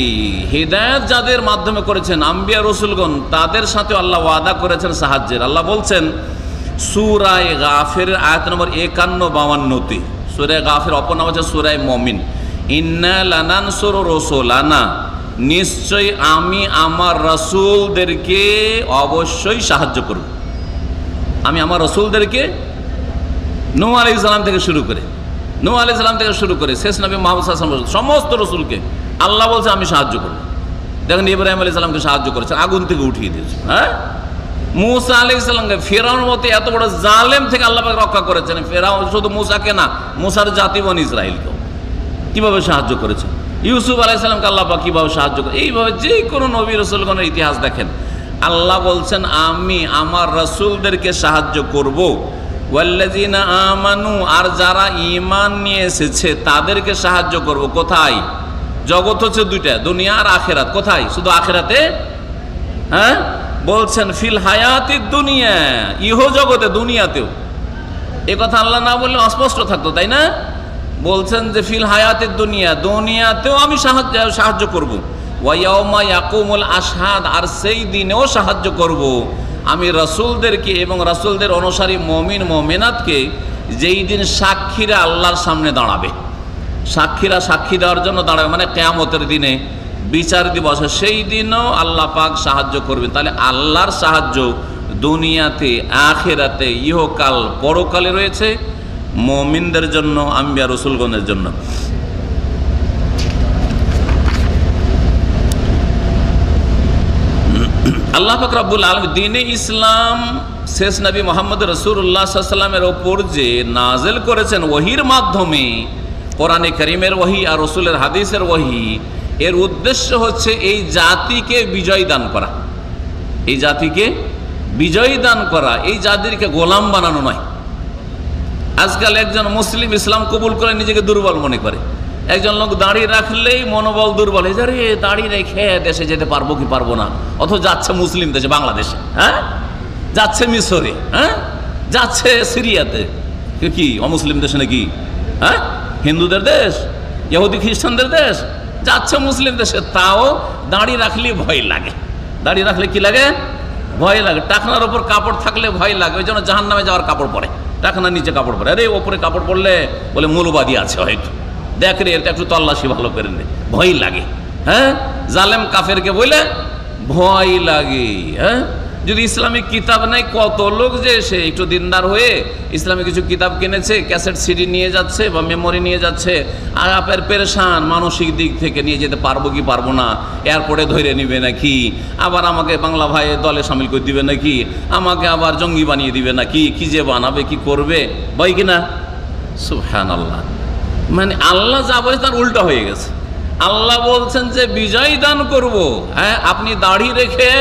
হিদায়াত যাদের মাধ্যমে করেছেন, আম্বিয়া রসুলগণ, তাদের সাথে আল্লাহ ওয়াদা করেছেন সাহায্যের। আল্লাহ বলছেন সূরা গাফির আয়াত নম্বর 51-52-তে, সূরা গাফির অপর নাম হচ্ছে সূরা মুমিন। ইন্না লানানসুরু রুসুলানা, নিশ্চয়ই আমি আমার রাসূলদেরকে অবশ্যই সাহায্য করব। আমি আমার রাসূলদেরকে নূহ আলাইহিস সালাম থেকে শুরু করে, নূহ আলাইহিস সালাম থেকে শুরু করে শেষ নবী মুহাম্মদ সাল্লাল্লাহু আলাইহি ওয়াসাল্লাম, সমস্ত রাসূলকে আল্লাহ বলছে আমি সাহায্য করব। দেখেন ইব্রাহিম আলাইহিস সালামকে সাহায্য করেছেন, আগুন থেকে উঠিয়ে দিয়েছে, হ্যাঁ। মূসা আলাইহিস সালামকে ফিরআউনের মতো এত বড় জালেম থেকে আল্লাহ পাক রক্ষা করেছেন। ফিরআউন শুধু মূসাকে না, মূসার জাতি বনি ইসরাইলকেও কিভাবে সাহায্য করেছেন। ইউসুফ আলাইহিস সালামকে আল্লাহ পাক কিভাবে সাহায্য করে। এইভাবে যে কোনো নবী রাসূলগণের ইতিহাস দেখেন, আল্লাহ বলছেন আমি আমার রাসূলদেরকে সাহায্য করব। ওয়াল্লাযিনা আমানু, আর যারা ঈমান নিয়ে এসেছে তাদেরকে সাহায্য করব। কোথায়? জগৎ হচ্ছে দুইটা, দুনিয়া আর আখিরাত। কোথায়? শুধু আখিরাতে, হ্যাঁ, বলছেন ফিল হায়াতিদ দুনিয়া, ইহ জগতে, দুনিয়াতেও। এ কথা আল্লাহ না বললে অস্পষ্ট থাকতো, তাই না? বলছেন যে ফিল হায়াতিদ দুনিয়া, দুনিয়াতেও আমি সাহায্য করব। ওয়া ইয়াউমা ইয়াকুমুল আশহাদ, আর সেই দিনেও সাহায্য করব আমি রাসূলদেরকে এবং রাসূলদের অনুসারী মুমিন মুমিনাতকে, যেই দিন সাক্ষীরা আল্লাহর সামনে দাঁড়াবে। সাক্ষীরা সাক্ষী দেওয়ার জন্য দাঁড়াবে, মানে কিয়ামতের দিনে, বিচার দিবসে, সেই দিনও আল্লাহ পাক সাহায্য করবেন। তাহলে আল্লাহর সাহায্য দুনিয়াতে, আখিরাতে, ইহকাল, পরকালে রয়েছে মুমিনদের জন্য, আম্বিয়া রাসূলগণের জন্য। আল্লাহ পাক রব্বুল আলামিন দ্বীনে ইসলাম শেষ নবী মুহাম্মদ রাসূলুল্লাহ সাল্লাল্লাহু আলাইহি ওয়াসাল্লামের ওপর যে নাযিল করেছেন ওহীর মাধ্যমে, কোরআনে কারীমের ওহী আর রাসূলের হাদিসের ওহী, এর উদ্দেশ্য হচ্ছে এই জাতিকে বিজয় দান করা। এই জাতিকে বিজয় দান করা, এই জাতিকে গোলাম বানানো নয়। আজকাল একজন মুসলিম ইসলাম কবুল করে নিজেকে দুর্বল মনে করে। একজন লোক দাঁড়িয়ে রাখলেই মনোবল দুর্বল হয়ে যায়, রে দাঁড়িয়ে রেখে দেশে যেতে পারবো কি পারবো না। অথচ যাচ্ছে মুসলিম দেশে, বাংলাদেশে, হ্যাঁ, যাচ্ছে মিশরে, হ্যাঁ, যাচ্ছে সিরিয়াতে, কি অমুসলিম দেশে নাকি, হ্যাঁ, হিন্দুদের দেশ, ইহুদি খ্রিস্টানদের দেশ, যাচ্ছে মুসলিম দেশে, তাও দাঁড়িয়ে রাখলে ভয় লাগে। দাঁড়িয়ে রাখলে কি লাগে? ভয় লাগে। টাকনার ওপর কাপড় থাকলে ভয় লাগে, ওই জন্য জাহান্নামে যাওয়ার কাপড় পরে, টাকনার নিচে কাপড় পরে। আরে ওপরে কাপড় পরলে বলে মৌলবাদী আছে হয়তো, দেখ রে এটা একটু তল্লাশি ভালো করে নে, ভয় লাগে, হ্যাঁ। জালেম কাফেরকে বলে ভয় লাগে, হ্যাঁ। যদি ইসলামিক কিতাব নেই, কত লোক যে সে একটু দিনদার হয়ে ইসলামিক কিছু কিতাব কিনেছে, ক্যাসেট সিডি নিয়ে যাচ্ছে বা মেমোরি নিয়ে যাচ্ছে, আর আপনার পেরেশান মানসিক দিক থেকে, নিয়ে যেতে পারবো কি পারবো না, এয়ারপোর্টে ধরে নিবে নাকি, আবার আমাকে বাংলা ভাই দলে সামিল করে দিবে নাকি, আমাকে আবার জঙ্গি বানিয়ে দিবে নাকি, কি যে বানাবে, কি করবে, ভয় কিনা। সুবহানাল্লাহ। মানে আল্লাহ যা বলে তার উল্টা হয়ে গেছে। আল্লাহ বলছেন যে বিজয় দান করব, হ্যাঁ, আপনি দাড়ি রেখে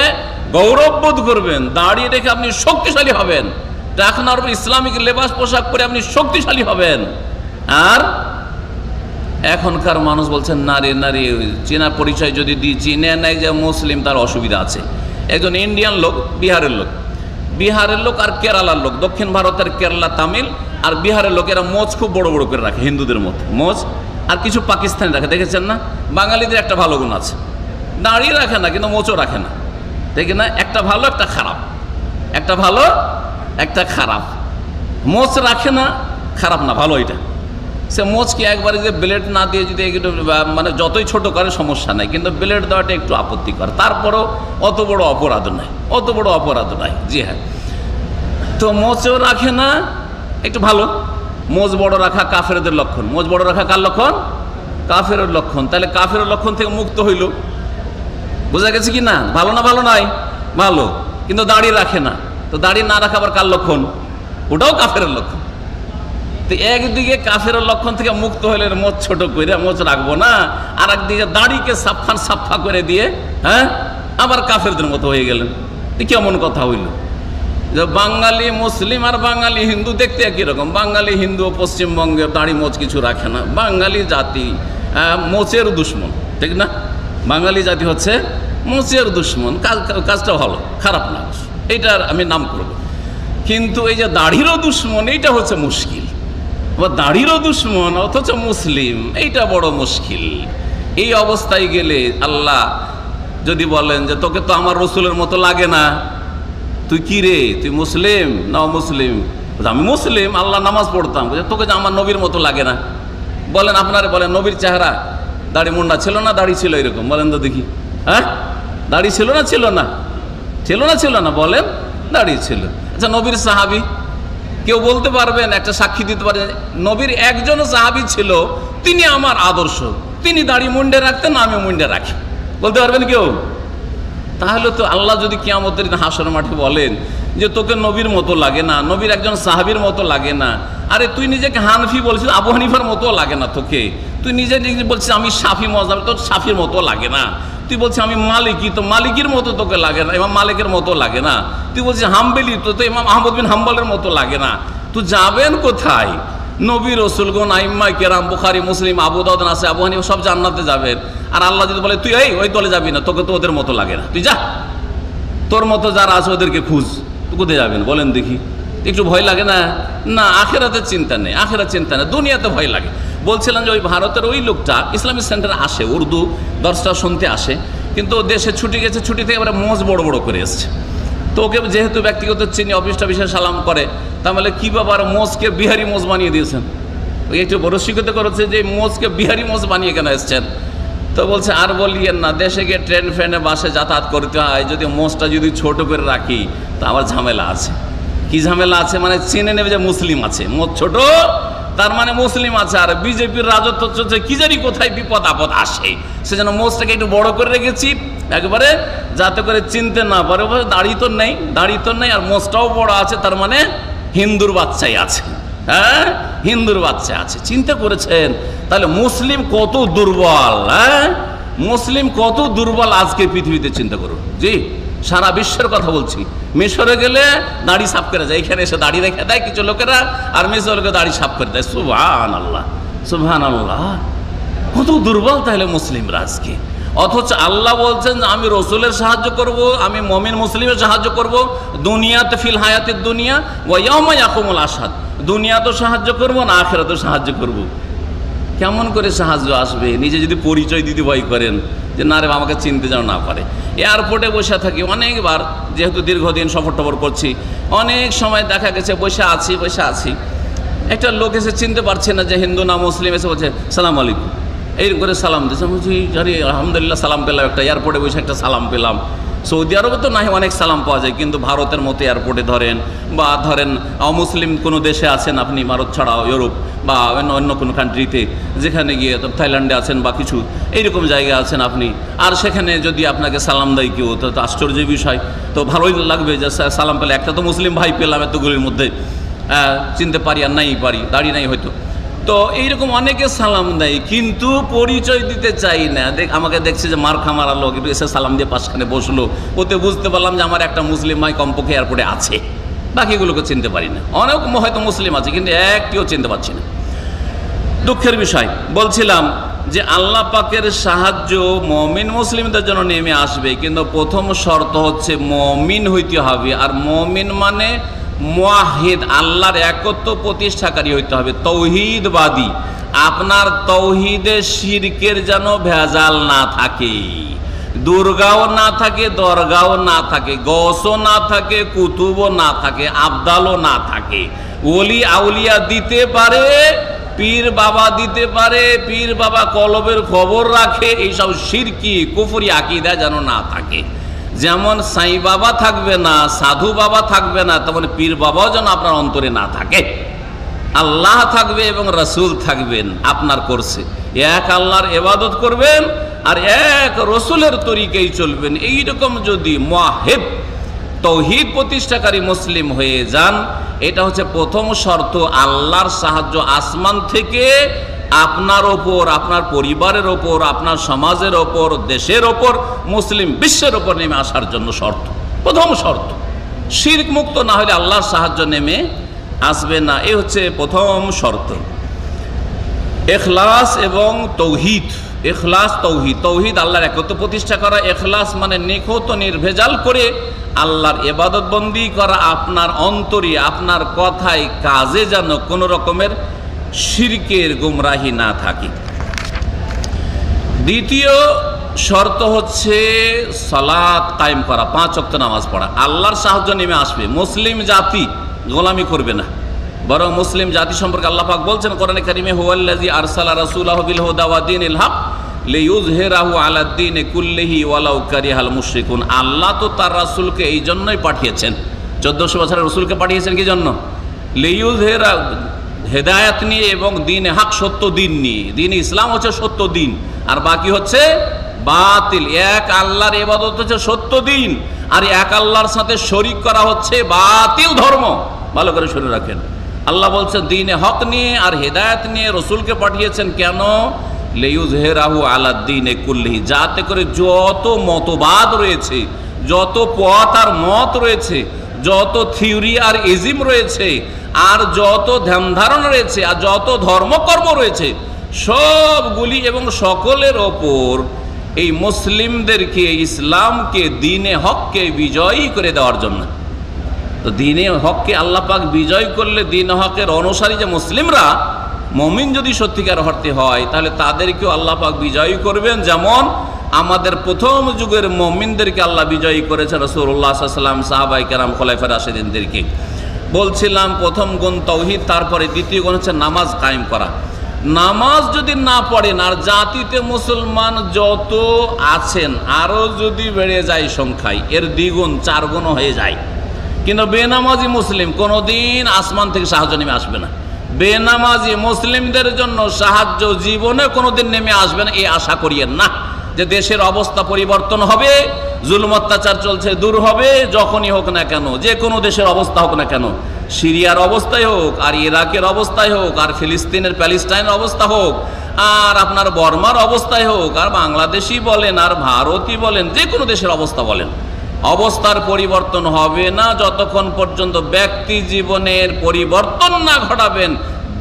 গৌরব বোধ করবেন, দাঁড়িয়ে রেখে আপনি শক্তিশালী হবেন, টাকনার উপর ইসলামিক লেবাস পোশাক পরে আপনি শক্তিশালী হবেন। আর এখনকার মানুষ বলছেন নারী নারী চীনা পরিচয় যদি দিই, চিনে নেয় যে মুসলিম, তার অসুবিধা আছে। একজন ইন্ডিয়ান লোক, বিহারের লোক, বিহারের লোক আর কেরালার লোক, দক্ষিণ ভারতের কেরালা তামিল আর বিহারের লোক, এরা মোচ খুব বড় বড় করে রাখে, হিন্দুদের মতো মোচ, আর কিছু পাকিস্তানি রাখে, দেখেছেন না? বাঙালিদের একটা ভালো গুণ আছে, দাঁড়িয়ে রাখে না কিন্তু মোচও রাখে না, দেখে না? একটা ভালো একটা খারাপ, একটা ভালো একটা খারাপ। মোচ রাখে না, খারাপ না, ভালো। এটা সে মোচকে একবারে যে ব্লেড না দিয়ে যদি একটু মানে যতই ছোট করে সমস্যা নাই, কিন্তু ব্লেড দেওয়াটা একটু আপত্তিকর। তারপরও অত বড় অপরাধ নয়, অত বড় অপরাধ নয়। জি হ্যাঁ, তো মোচও রাখে না, একটু ভালো। মোচ বড় রাখা কাফেরদের লক্ষণ। মোচ বড় রাখা কার লক্ষণ? কাফেরের লক্ষণ। তাহলে কাফেরের লক্ষণ থেকে মুক্ত হইল, বোঝা গেছে কি না? ভালো না ভালো নয়? ভালো। কিন্তু দাড়ি রাখে না। তো দাড়ি না রাখা আবার কার লক্ষণ? ওটাও কাফেরের লক্ষণ। তো একদিকে কাফেরের লক্ষণ থেকে মুক্ত হলে মোচ ছোট করে মোচ রাখবো না, আর একদিকে দাড়িকে সাফা করে দিয়ে আবার কাফেরদের মতো হয়ে গেলেন। কেমন কথা হইল? যে বাঙালি মুসলিম আর বাঙালি হিন্দু দেখতে একই রকম। বাঙালি হিন্দু পশ্চিমবঙ্গে দাড়ি মোচ কিছু রাখে না। বাঙালি জাতি মোচের দুশ্মন, ঠিক না? বাঙালি জাতি হচ্ছে মোচের দুশ্মন। কাজটা ভালো, খারাপ না, এইটার আমি নাম করব। কিন্তু এই যে দাড়িরও দুশ্মন, এইটা হচ্ছে মুশকিল। বা দাড়িরও দুশ্মন অথচ মুসলিম, এইটা বড় মুশকিল। এই অবস্থায় গেলে আল্লাহ যদি বলেন যে তোকে তো আমার রসুলের মতো লাগে না, তুই কি রে, তুই মুসলিম না মুসলিম? আমি মুসলিম, আল্লাহ নামাজ পড়তাম, তোকে যে আমার নবীর মতো লাগে না। বলেন আপনারে, বলেন নবীর চেহারা দাড়ি মুন্ডা ছিল না দাড়ি ছিল এরকম? বলেন তো দেখি। দাড়ি ছিল না ছিল না? ছিল না ছিল না? বলেন দাড়ি ছিল। আচ্ছা, নবীর সাহাবি কেউ বলতে পারবেন, একটা সাক্ষী দিতে পারবেন নবীর একজন সাহাবি ছিল, তিনি আমার আদর্শ, তিনি দাড়ি মুন্ডে রাখতেন, আমি মুন্ডে রাখি? বলতে পারবেন কেউ? তাহলে তো আল্লাহ যদি কিয়ামতের দিন হাসর মাঠে বলেন যে তোকে নবীর মতো লাগে না, নবীর একজন সাহাবীর মতো লাগে না, আরে তুই নিজেকে হানফি বলছিস, আবু হানিফার মতো লাগে না তোকে, তুই নিজে নিজে বলছিস আমি শাফি মজাব, তোর শাফির মতো লাগে না, তুই বলছিস আমি মালিকি, তো মালিকির মতো তোকে লাগে না, ইমাম মালিকের মতো লাগে না, তুই বলছিস হাম্বলি, তো ইমাম আহমদ বিন হাম্বলের মতো লাগে না, তুই যাবেন কোথায়? নবী রসুলগণ আইম্মা কেরাম বুখারী মুসলিম আবু দাউদ নাসাই আবু হানিফা সব জান্নাতে যাবেন। আর আল্লাহ যদি বলে তুই ওই দলে যাবি না, তোকে তো ওদের মতো লাগে না, তুই যা, তোর মতো যারা আছে ওদেরকে খুঁজ, তুই কোথায় যাবেন বলেন দেখি? একটু ভয় লাগে না? না, আখেরাতের চিন্তা নেই, আখেরাত চিন্তা নেই, দুনিয়াতে ভয় লাগে। বলছিলাম যে ওই ভারতের ওই লোকটা ইসলামিক সেন্টারে আসে, উর্দু দর্শটা শুনতে আসে, কিন্তু দেশে ছুটি গেছে, ছুটি থেকে এবারে মোজ বড় বড় করে এসছে। তো ওকে যেহেতু ব্যক্তিগত চিনি, অফিসটা বিশেষ সালাম করে, তাহলে কী ব্যাপার মোজকে বিহারি মোজ বানিয়ে দিয়েছেন? ওই একটু বড় শিক্ষিত করেছে যে মোজকে বিহারি মোজ বানিয়ে কেন এসছেন? তো বলছে আর বলিয়েন না, দেশে গিয়ে ট্রেন ফ্রেনে বাসে যাতায়াত করতে হয়, যদি মোজটা যদি ছোট করে রাখি তা আবার ঝামেলা আছে। কি ঝামেলা আছে? মানে চিনে নেবে যে মুসলিম আছে, মোজ ছোট তার মানে মুসলিম আছে, আর বিজেপির রাজত্ব চলছে, কি জানি কোথায় বিপদ আপদ আসে, সেজন্য মোজটাকে একটু বড় করে রেখেছি একবারে, যাতে করে চিনতে না পারে। দাড়ি তো নেই, দাড়ি তো নেই, আর মোজটাও বড় আছে, তার মানে হিন্দুর বাচ্চাই আছে, হ্যাঁ হিন্দুর বাচ্চা আছে। চিন্তা করেছেন তাহলে মুসলিম কত দুর্বল? মুসলিম কত দুর্বল আজকে পৃথিবীতে, চিন্তা করুন। জি, সারা বিশ্বের কথা বলছি। মিশরে গেলে দাড়ি সাফ করে যায়, এখানে এসে দাড়ি রেখে দেয় কিছু লোকেরা, আর মিশর লোকে দাড়ি সাফ করে দেয়। সুবহানাল্লাহ, সুবহানাল্লাহ, কত দুর্বল তাহলে মুসলিমরা আজকে। অথচ আল্লাহ বলছেন আমি রসুলের সাহায্য করব, আমি মুমিন মুসলিমের সাহায্য করব, দুনিয়াতে ফিল হায়াতের দুনিয়া ওয়া ইয়াউমা ইয়াকুমুল আশহাদ, দুনিয়াতেও সাহায্য করব না আখিরাতেও সাহায্য করব। কেমন করে সাহায্য আসবে? নিজে যদি পরিচয় দিতে ভয় করেন যে না রে আমাকে চিনতে যেন না পারে। এয়ারপোর্টে বসে থাকি অনেকবার, যেহেতু দীর্ঘদিন সফর টফর করছি, অনেক সময় দেখা গেছে বসে আছি, একটা লোক এসে চিনতে পারছে না যে হিন্দু না মুসলিম, এসে বলছে সালাম আলাইকুম, এইরকম করে সালাম দিয়েছে। বলছি জানি আলহামদুলিল্লাহ সালাম পেলাম, একটা এয়ারপোর্টে বসে একটা সালাম পেলাম। সৌদি আরবে তো নাই অনেক সালাম পাওয়া যায়, কিন্তু ভারতের মতো এয়ারপোর্টে ধরেন, বা ধরেন অমুসলিম কোনো দেশে আছেন আপনি, ভারত ছাড়াও ইউরোপ বা অন্য কোনো কান্ট্রিতে, যেখানে গিয়ে তো থাইল্যান্ডে আছেন বা কিছু এইরকম জায়গায় আছেন আপনি, আর সেখানে যদি আপনাকে সালাম দেয় কেউ, তো আশ্চর্যের বিষয়, তো ভালোই লাগবে যে সালাম পেলে, একটা তো মুসলিম ভাই পেলাম এতগুলির মধ্যে, চিনতে পারি আর নাই পারি, দাঁড়িয়ে নাই হয়তো। তো এইরকম অনেকে সালাম দেয়, কিন্তু পরিচয় দিতে চাই না। আমাকে দেখছে যে মার খামারা লোক, একটু এসে সালাম দিয়ে পাশখানে বসলো, ওতে বুঝতে পারলাম যে আমার একটা মুসলিম ভাই কমপক্ষে এয়ারপোর্টে আছে, বাকিগুলোকে চিনতে পারি না। অনেক হয়তো মুসলিম আছে, কিন্তু একটিও চিনতে পারছি না। দুঃখের বিষয়। বলছিলাম যে আল্লাহ পাকের সাহায্য মুমিন মুসলিমদের জন্য নেমে আসবে, কিন্তু প্রথম শর্ত হচ্ছে মুমিন হইতে হবে। আর মুমিন মানে মুয়াহিদ, আল্লাহর একত্ব প্রতিষ্ঠাকারী হইতে হবে, তৌহিদবাদী। আপনার তৌহিদে শিরকের যেন ভেজাল না থাকে, দুর্গাও না থাকে, দরগাও না থাকে, গৌসও না থাকে, কুতুবও না থাকে, আবদালও না থাকে। ওলি আউলিয়া দিতে পারে, পীর বাবা দিতে পারে, পীর বাবা কলবের খবর রাখে, এইসব শিরকি কুফরি আকীদা যেন না থাকে। যেমন সাই বাবা থাকবে না, সাধু বাবা থাকবে না, তেমন পীর বাবাও যেন আপনার অন্তরে না থাকে। আল্লাহ থাকবে এবং রসুল থাকবেন আপনার করছে, এক আল্লাহর ইবাদত করবেন আর এক রসুলের তরিকায় চলবেন। এইরকম যদি মুয়াহিদ তৌহিদ প্রতিষ্ঠাকারী মুসলিম হয়ে যান। এটা হচ্ছে প্রথম শর্ত। আল্লাহর সাহায্য আসমান থেকে আপনার ওপর, আপনার পরিবারের ওপর, আপনার সমাজের ওপর, দেশের ওপর, মুসলিম বিশ্বের ওপর নেমে আসার জন্য শর্ত, প্রথম শর্ত। শিরক মুক্ত না হলে আল্লাহর সাহায্য নেমে আসবে না, এই হচ্ছে প্রথম শর্ত। ইখলাস এবং তৌহিদ। ইখলাস, তৌহিদ। তৌহিদ আল্লাহর একত্ব প্রতিষ্ঠা করা। ইখলাস মানে নিখুঁত নির্ভেজাল করে আল্লাহর ইবাদত বন্দি করা। আপনার অন্তরে, আপনার কথায়, কাজে যেন কোনো রকমের শিরকের গুমরাহি না থাকে। দ্বিতীয় শর্ত হচ্ছে সালাত কায়েম করা, 5 ওয়াক্ত নামাজ পড়া। আল্লাহর সাহায্য নেমে আসবে। মুসলিম জাতি গোলামি করবে না, বরং মুসলিম জাতি সম্পর্কে আল্লাহ পাক বলছেন কোরআনে কারিমে, হুয়াল্লাযী আরসালা রাসূলাহু বিল হুদা ওয়া দীনিল হক লিইয়ুযহিরাহু আলাদ দীনি কুল্লিহি ওয়ালাউ কারিহাল মুশরিকুন। আল্লাহ তো তার রাসূলকে এই জন্যই পাঠিয়েছেন, 1400 বছরের রাসূলকে পাঠিয়েছেন কি জন্য? লিইয়ুযহিরা, হেদায়েত নিয়ে এবং দ্বীনে হক, সত্য দিন নিয়ে। দ্বীন ইসলাম হচ্ছে সত্য দিন, আর বাকি হচ্ছে বাতিল। এক আল্লাহর ইবাদত হচ্ছে সত্য দিন, আর এক আল্লাহর সাথে শরীক করা হচ্ছে বাতিল ধর্ম। ভালো করে শুনে রাখেন, আল্লাহ বলছেন দ্বীনে হক নিয়ে আর হেদায়েত নিয়ে রসুলকে পাঠিয়েছেন। কেন? লিইয়ুযহিরাহু আলাদ দীনি কুল্লিহি, যাতে করে যত মতবাদ রয়েছে, যত পথ আর মত রয়েছে, যত থিওরি আর ইজম রয়েছে, আর যত ধ্যান ধারণা রয়েছে, আর যত ধর্মকর্ম রয়েছে, সবগুলি এবং সকলের ওপর এই মুসলিমদেরকে, ইসলামকে, দ্বীনে হককে বিজয়ী করে দেওয়ার জন্য। তো দ্বীনে হককে আল্লাহ পাক বিজয় করলে দ্বীনে হকের অনুসারী যে মুসলিমরা, মুমিন যদি সত্যিকার অর্থে হয়, তাহলে তাদেরকেও আল্লাহ পাক বিজয়ী করবেন। যেমন আমাদের প্রথম যুগের মুমিনদেরকে আল্লাহ বিজয়ী করেছে, রাসূলুল্লাহ সাল্লাল্লাহু আলাইহি ওয়াসাল্লাম, সাহাবায়ে কেরাম, খোলাফায়ে রাশিদিনদেরকে। বলছিলাম প্রথম গুণ তৌহিদ, তারপরে দ্বিতীয় গুণ হচ্ছে নামাজ কায়েম করা। নামাজ যদি না পড়েন, আর জাতিতে মুসলমান যত আছেন আরও যদি বেড়ে যায় সংখ্যায়, এর দ্বিগুণ 4 গুণ হয়ে যায়, কিন্তু বেনামাজি মুসলিম কোনোদিন আসমান থেকে সাহায্য নেমে আসবে না। বেনামাজি মুসলিমদের জন্য সাহায্য জীবনে কোনোদিন নেমে আসবে না, এই আশা করিয়েন না যে দেশের অবস্থা পরিবর্তন হবে, জুলুম অত্যাচার চলছে দূর হবে। যখনই হোক না কেন, যে কোনো দেশের অবস্থা হোক না কেন, সিরিয়ার অবস্থায় হোক, আর ইরাকের অবস্থায় হোক, আর ফিলিস্তিনের প্যালেস্টাইনের অবস্থা হোক, আর আপনার বর্মার অবস্থায় হোক, আর বাংলাদেশই বলেন, আর ভারতই বলেন, যে কোনো দেশের অবস্থা বলেন, অবস্থার পরিবর্তন হবে না যতক্ষণ পর্যন্ত ব্যক্তি জীবনের পরিবর্তন না ঘটাবেন।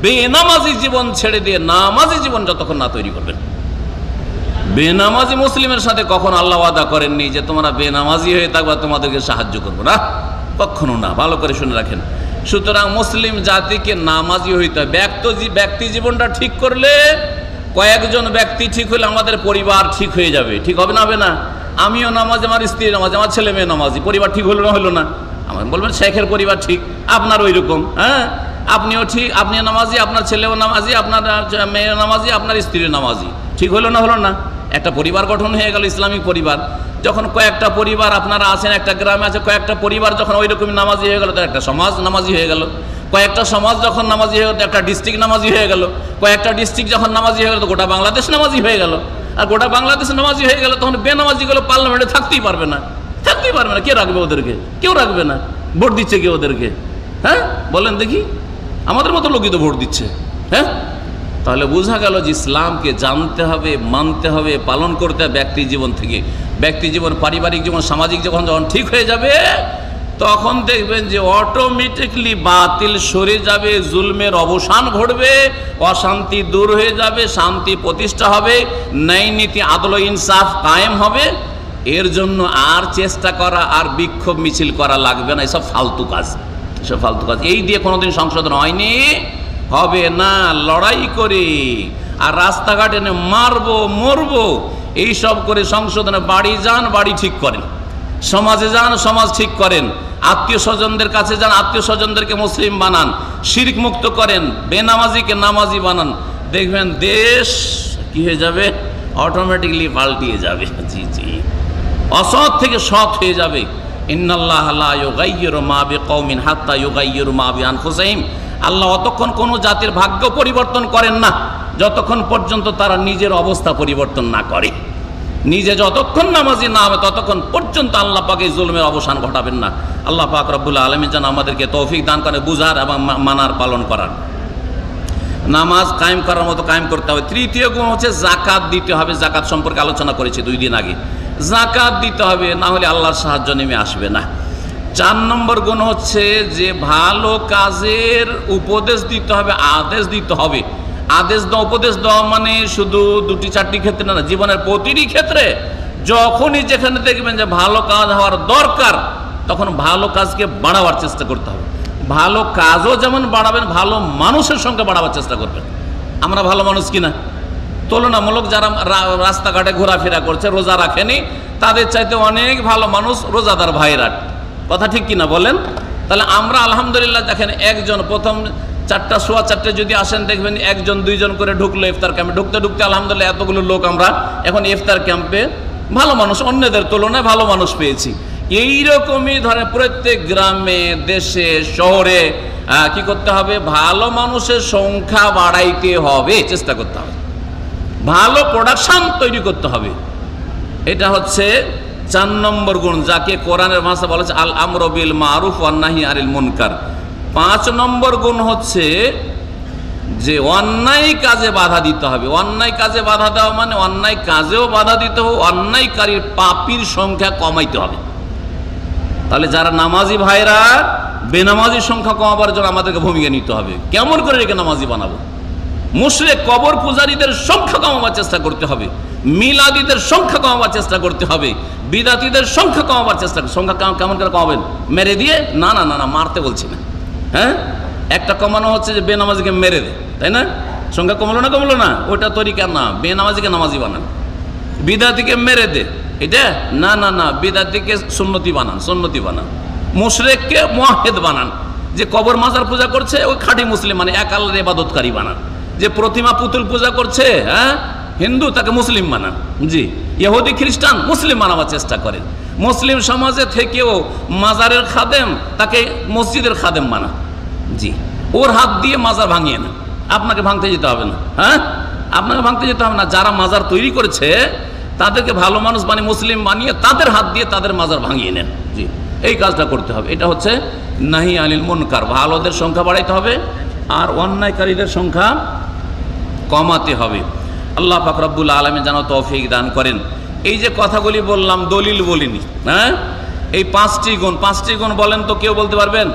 বেনামাজি জীবন ছেড়ে দিয়ে নামাজি জীবন যতক্ষণ না তৈরি করবেন। বেনামাজি মুসলিমের সাথে কখন আল্লাহ ওয়াদা করেননি যে তোমরা বেনামাজি হয়ে থাকবা, তোমাদেরকে সাহায্য করবো না, কখনো না। ভালো করে শুনে রাখেন। সুতরাং মুসলিম জাতিকে নামাজি হইতে হয়। ব্যক্তি জীবনটা ঠিক করলে, কয়েকজন ব্যক্তি ঠিক হলে আমাদের পরিবার ঠিক হয়ে যাবে। ঠিক হবে না? হবে না? আমিও নামাজি, আমার স্ত্রী নামাজি, আমার ছেলে মেয়ে নামাজি, পরিবার ঠিক হলো না? হলো না? আমার বলবেন শেখের পরিবার ঠিক, আপনার ওই রকম। হ্যাঁ, আপনিও ঠিক, আপনিও নামাজি, আপনার ছেলেও নামাজি, আপনার মেয়েও নামাজি, আপনার স্ত্রীও নামাজি। ঠিক হলো না? হলো না? একটা পরিবার গঠন হয়ে গেল, ইসলামিক পরিবার। যখন কয়েকটা পরিবার আপনারা আছেন, একটা গ্রামে আছে কয়েকটা পরিবার, যখন ওই রকমই নামাজি হয়ে গেল, তো একটা সমাজ নামাজি হয়ে গেল। কয়েকটা সমাজ যখন নামাজি হয়ে গেল, একটা ডিস্ট্রিক্ট নামাজি হয়ে গেল। কয়েকটা ডিস্ট্রিক্ট যখন নামাজি হয়ে গেল, তো গোটা বাংলাদেশ নামাজি হয়ে গেল। আর গোটা বাংলাদেশ নামাজি হয়ে গেল, তখন বেনামাজিগুলো পার্লামেন্টে থাকতেই পারবে না, থাকতেই পারবে না। কে রাখবে ওদেরকে? কেউ রাখবে না। ভোট দিচ্ছে কে ওদেরকে? হ্যাঁ, বলেন দেখি। আমাদের মতো লোকই তো ভোট দিচ্ছে। হ্যাঁ, তাহলে বোঝা গেল যে ইসলামকে জানতে হবে, মানতে হবে, পালন করতে হবে ব্যক্তি জীবন থেকে। ব্যক্তি জীবন, পারিবারিক জীবন, সামাজিক জীবন যখন ঠিক হয়ে যাবে, তখন দেখবেন যে অটোমেটিকলি বাতিল সরে যাবে, জুলমের অবসান ঘটবে, অশান্তি দূর হয়ে যাবে, শান্তি প্রতিষ্ঠা হবে, ন্যায় নীতি, আদল ইনসাফ কায়েম হবে। এর জন্য আর চেষ্টা করা, আর বিক্ষোভ মিছিল করা লাগবে না। এসব ফালতু কাজ, এসব ফালতু কাজ। এই দিয়ে কোনোদিন সংশোধন হয়নি, হবে না। লড়াই করে আর রাস্তাঘাটে মারবো, মরবো, এইসব করে সংশোধনে বাড়ি যান, বাড়ি ঠিক করেন। সমাজে যান, সমাজ ঠিক করেন। আত্মীয় স্বজনদের কাছে যান, আত্মীয় স্বজনদেরকে মুসলিম বানান, শিরক মুক্ত করেন, বেনামাজিকে নামাজি বানান। দেখবেন দেশ কি হয়ে যাবে, অটোমেটিকলি পাল্টিয়ে যাবে। জি জি, অসৎ থেকে সৎ হয়ে যাবে। ইন্নাল্লাহ লা ইউগাইয়িরু মা বিকওমিন হাত্তা ইউগাইয়িরু মা বিআনফুসিহিম। আল্লাহ অতক্ষণ কোনো জাতির ভাগ্য পরিবর্তন করেন না যতক্ষণ পর্যন্ত তারা নিজের অবস্থা পরিবর্তন না করে। নিজে যতক্ষণ নামাজি না হবে ততক্ষণ পর্যন্ত আল্লাহ পাক এই জুলমের অবসান ঘটাবেন না। আল্লাহ পাক রব্বুল আলামিন যেন আমাদেরকে তৌফিক দান করে বুঝার এবং মানার পালন করার। নামাজ কায়েম করার মতো কায়েম করতে হবে। তৃতীয় গুণ হচ্ছে জাকাত দিতে হবে। জাকাত সম্পর্কে আলোচনা করেছি 2 দিন আগে। জাকাত দিতে হবে, না হলে আল্লাহর সাহায্য নেমে আসবে না। 4 নম্বর গুণ হচ্ছে যে ভালো কাজের উপদেশ দিতে হবে, আদেশ দিতে হবে। আদেশ দেওয়া, উপদেশ দেওয়া মানে শুধু 2-4টি ক্ষেত্রে না, জীবনের প্রতিটি ক্ষেত্রে যখনই যেখানে দেখবেন যে ভালো কাজ হওয়ার দরকার, তখন ভালো কাজকে বাড়াবার চেষ্টা করতে হবে। ভালো কাজও যেমন বাড়াবেন, ভালো মানুষের সংখ্যা বাড়াবার চেষ্টা করবেন। আমরা ভালো মানুষ কিনা? তুলনামূলক যারা রাস্তাঘাটে ঘোরাফেরা করছে, রোজা রাখেনি, তাদের চাইতে অনেক ভালো মানুষ রোজাদার ভাইরা। কথা ঠিক কিনা বলেন? তাহলে আমরা আলহামদুলিল্লাহ দেখেন, একজন প্রথম 4টা সোয়া 4টে যদি আসেন, দেখবেন 1-2 জন করে ঢুকলো ইফতার ক্যাম্পে। ঢুকতে ঢুকতে আলহামদুলিল্লাহ এতগুলো লোক আমরা এখন ইফতার ক্যাম্পে ভালো মানুষ, অন্যদের তুলনায় ভালো মানুষ পেয়েছি। এইরকমই ধরে প্রত্যেক গ্রামে, দেশে, শহরে কি করতে হবে? ভালো মানুষের সংখ্যা বাড়াইতে হবে, চেষ্টা করতে হবে। ভালো প্রোডাকশন তৈরি করতে হবে। এটা হচ্ছে 4 নম্বর গুণ, যাকে কোরআনের ভাষা বলা হচ্ছে আল আমরু বিল মারুফ ওয়ান নাহি আনিল মুনকার। 5 নম্বর গুণ হচ্ছে যে অন্যায় কাজে বাধা দিতে হবে। অন্যায় কাজে বাধা দেওয়া মানে অন্যায় কাজেও বাধা দিতে হবে, অন্যায়কারীর পাপীর সংখ্যা কমাইতে হবে। তাহলে যারা নামাজি ভাইরা, বেনামাজির সংখ্যা কমাবার জন্য আমাদেরকে ভূমিকা নিতে হবে। কেমন করে রেখে নামাজি বানাবো? মুশরিক কবর পূজারীদের সংখ্যা কমাবার চেষ্টা করতে হবে, মিলাদীদের সংখ্যা কমাবার চেষ্টা করতে হবে, বিদাতীদের সংখ্যা কমাবার চেষ্টা। সংখ্যা কেমন করে কমাবেন? মেরে দিয়ে? না না না না, মারতে বলছি না। হ্যাঁ, একটা কমানো হচ্ছে যে বেনামাজিকে মেরে দে, তাই না? সংখ্যা কমলো না? ওটা তরিকা না। বেনামাজিকে নামাজি বানান, বিদাতীকে মেরে দে, এটা না না না। বিদাতীকে সুন্নতি বানান, মুশরিককে মুওয়াহ্হিদ বানান। যে কবর মাজার পূজা করছে ওই খাঁটি মুসলিম, মানে এক আল্লাহর ইবাদতকারী বানান। যে প্রতিমা পুতুল পূজা করছে, হ্যাঁ, হিন্দু, তাকে মুসলিম বানান। জি, ইহুদি খ্রিস্টান মুসলিম বানাবার চেষ্টা করেন। মুসলিম সমাজে থেকেও মাজারের খাদেম, তাকে মসজিদের খাদেম বানান। জি, ওর হাত দিয়ে মাজার ভাঙিয়ে না, আপনাকে ভাঙতে যেতে হবে না। হ্যাঁ, আপনাকে ভাঙতে যেতে হবে না। যারা মাজার তৈরি করেছে তাদেরকে ভালো মানুষ বানিয়ে, মুসলিম বানিয়ে, তাদের হাত দিয়ে তাদের মাজার ভাঙিয়ে নেন। জি, এই কাজটা করতে হবে। এটা হচ্ছে নাহি আনিল মুনকার। ভালোদের সংখ্যা বাড়াইতে হবে আর অন্যায়কারীদের সংখ্যা কমাতে হবে। আল্লাহ পাক রব্বুল আলামিন যেন তৌফিক দান করেন। এই যে কথাগুলি বললাম, দলিল বলিনি। হ্যাঁ, এই 5টি গুণ বলেন তো, কেউ বলতে পারবেন?